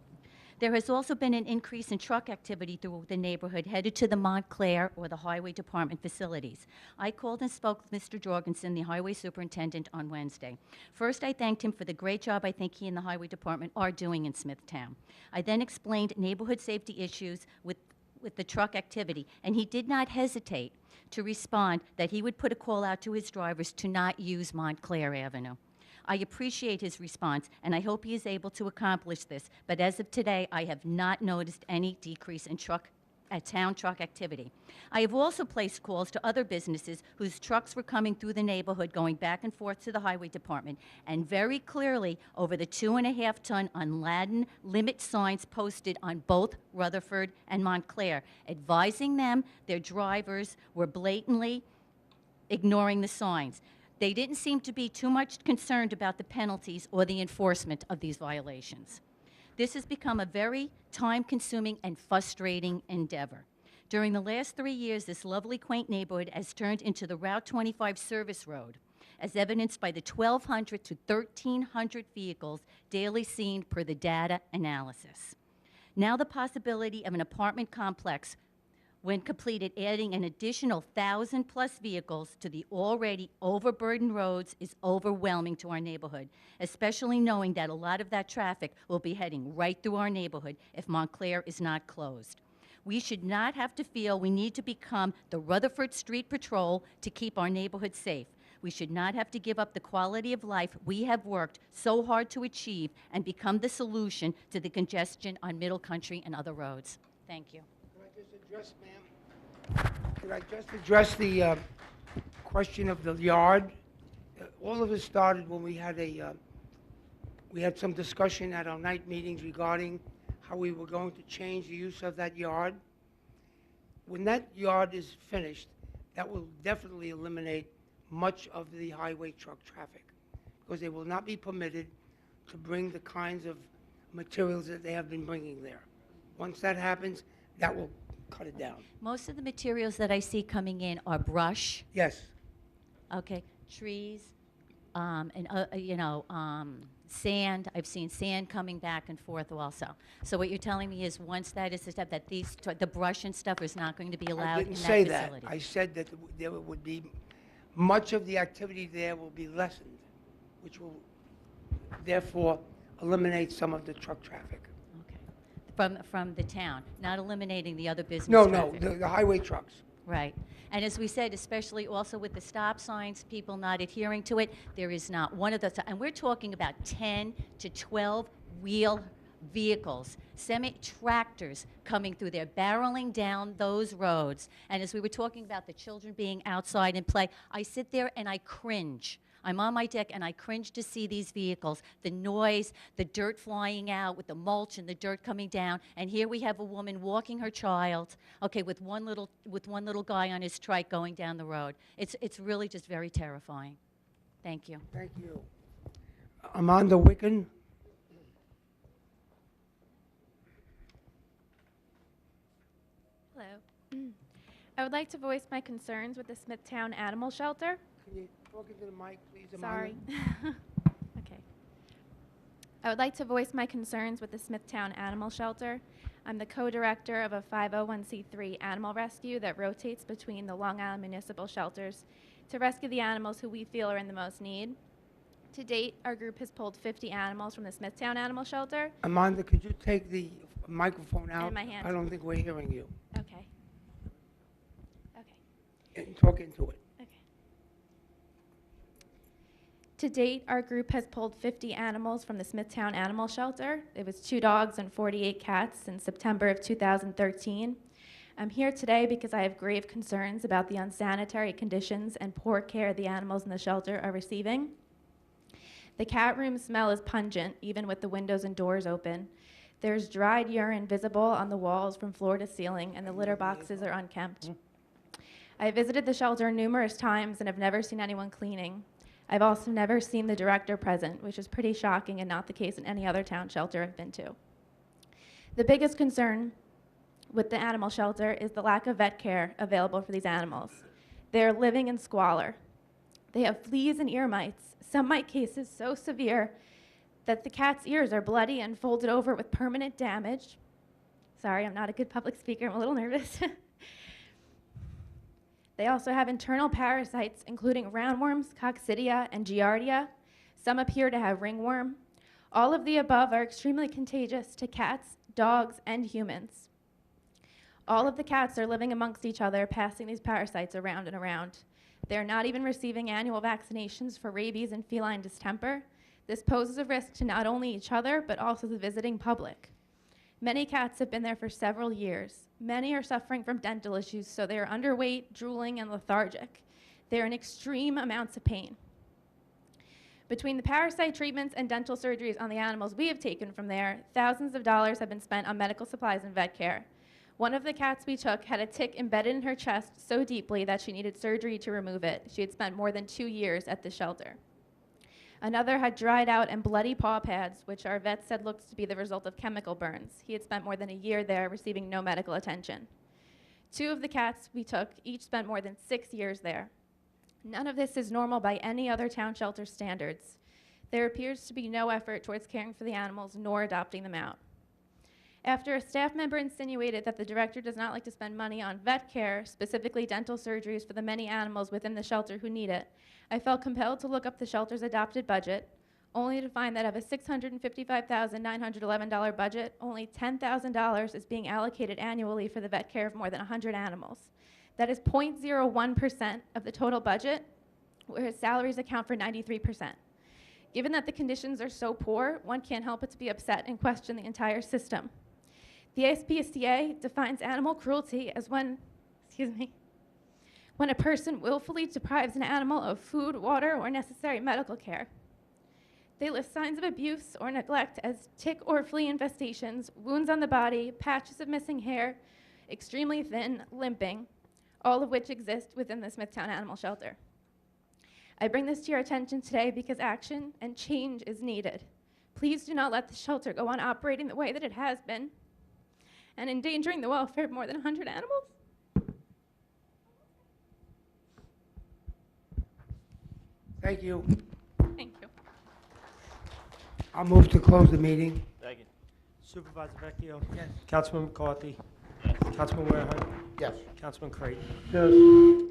There has also been an increase in truck activity through the neighborhood headed to the Montclair or the Highway Department facilities. I called and spoke with Mr. Jorgensen, the Highway Superintendent, on Wednesday. First, I thanked him for the great job I think he and the Highway Department are doing in Smithtown. I then explained neighborhood safety issues with the truck activity, and he did not hesitate to respond that he would put a call out to his drivers to not use Montclair Avenue. I appreciate his response, and I hope he is able to accomplish this, but as of today, I have not noticed any decrease in town truck activity. I have also placed calls to other businesses whose trucks were coming through the neighborhood going back and forth to the Highway Department, and very clearly over the 2.5-ton unladen limit signs posted on both Rutherford and Montclair, advising them their drivers were blatantly ignoring the signs. They didn't seem to be too much concerned about the penalties or the enforcement of these violations. This has become a very time-consuming and frustrating endeavor. During the last 3 years, this lovely, quaint neighborhood has turned into the Route 25 service road, as evidenced by the 1,200 to 1,300 vehicles daily seen per the data analysis. Now the possibility of an apartment complex, when completed, adding an additional 1,000+ vehicles to the already overburdened roads is overwhelming to our neighborhood, especially knowing that a lot of that traffic will be heading right through our neighborhood if Montclair is not closed. We should not have to feel we need to become the Rutherford Street Patrol to keep our neighborhood safe. We should not have to give up the quality of life we have worked so hard to achieve and become the solution to the congestion on Middle Country and other roads. Thank you. Could I just address the question of the yard? All of this started when we had some discussion at our night meetings regarding how we were going to change the use of that yard. When that yard is finished, that will definitely eliminate much of the highway truck traffic, because they will not be permitted to bring the kinds of materials that they have been bringing there. Once that happens, that will cut it down. Most of the materials that I see coming in are brush. Yes. Okay, trees, and sand. I've seen sand coming back and forth also. So what you're telling me is once that is the step, that the brush and stuff is not going to be allowed in that facility. I didn't say that. I said that there would be much of the activity there will be lessened, which will therefore eliminate some of the truck traffic. From the town, not eliminating the other business traffic. No, the highway trucks. Right. And as we said, especially also with the stop signs, people not adhering to it, there is not one of those. And we're talking about 10 to 12 wheel vehicles, semi-tractors coming through there, barreling down those roads. And as we were talking about the children being outside and play, I sit there and I cringe. I'm on my deck and I cringe to see these vehicles, the noise, the dirt flying out with the mulch and the dirt coming down. And here we have a woman walking her child, okay, with one little guy on his trike going down the road. It's really just very terrifying. Thank you. Thank you. Amanda Wicken. Hello. I would like to voice my concerns with the Smithtown Animal Shelter. Can you talk into the mic, please, Amanda? Sorry. Okay. I would like to voice my concerns with the Smithtown Animal Shelter. I'm the co-director of a 501c3 animal rescue that rotates between the Long Island municipal shelters to rescue the animals who we feel are in the most need. To date, our group has pulled 50 animals from the Smithtown Animal Shelter. Amanda, could you take the microphone out? In my hand. I don't think we're hearing you. Okay. Okay. And talk into it. To date, our group has pulled 50 animals from the Smithtown Animal Shelter. It was 2 dogs and 48 cats since September of 2013. I'm here today because I have grave concerns about the unsanitary conditions and poor care the animals in the shelter are receiving. The cat room smell is pungent, even with the windows and doors open. There's dried urine visible on the walls from floor to ceiling, and the litter boxes are unkempt. I have visited the shelter numerous times and have never seen anyone cleaning. I've also never seen the director present, which is pretty shocking and not the case in any other town shelter I've been to. The biggest concern with the animal shelter is the lack of vet care available for these animals. They are living in squalor. They have fleas and ear mites, some mite cases so severe that the cat's ears are bloody and folded over with permanent damage. Sorry, I'm not a good public speaker, I'm a little nervous. They also have internal parasites, including roundworms, coccidia, and giardia. Some appear to have ringworm. All of the above are extremely contagious to cats, dogs, and humans. All of the cats are living amongst each other, passing these parasites around and around. They're not even receiving annual vaccinations for rabies and feline distemper. This poses a risk to not only each other, but also the visiting public. Many cats have been there for several years. Many are suffering from dental issues, so they are underweight, drooling, and lethargic. They are in extreme amounts of pain. Between the parasite treatments and dental surgeries on the animals we have taken from there, thousands of dollars have been spent on medical supplies and vet care. One of the cats we took had a tick embedded in her chest so deeply that she needed surgery to remove it. She had spent more than 2 years at the shelter. Another had dried out and bloody paw pads, which our vet said looks to be the result of chemical burns. He had spent more than a year there, receiving no medical attention. 2 of the cats we took each spent more than 6 years there. None of this is normal by any other town shelter standards. There appears to be no effort towards caring for the animals nor adopting them out. After a staff member insinuated that the director does not like to spend money on vet care, specifically dental surgeries for the many animals within the shelter who need it, I felt compelled to look up the shelter's adopted budget, only to find that of a $655,911 budget, only $10,000 is being allocated annually for the vet care of more than 100 animals. That is 0.01% of the total budget, whereas salaries account for 93%. Given that the conditions are so poor, one can't help but to be upset and question the entire system. The ASPCA defines animal cruelty as when a person willfully deprives an animal of food, water, or necessary medical care. They list signs of abuse or neglect as tick or flea infestations, wounds on the body, patches of missing hair, extremely thin, limping, all of which exist within the Smithtown Animal Shelter. I bring this to your attention today because action and change is needed. Please do not let the shelter go on operating the way that it has been and endangering the welfare of more than 100 animals. Thank you. Thank you. I'll move to close the meeting. Second. Supervisor Vecchio? Yes. Councilman McCarthy? Yes. Councilman Warehead? Yes. Councilman Creighton? Yes.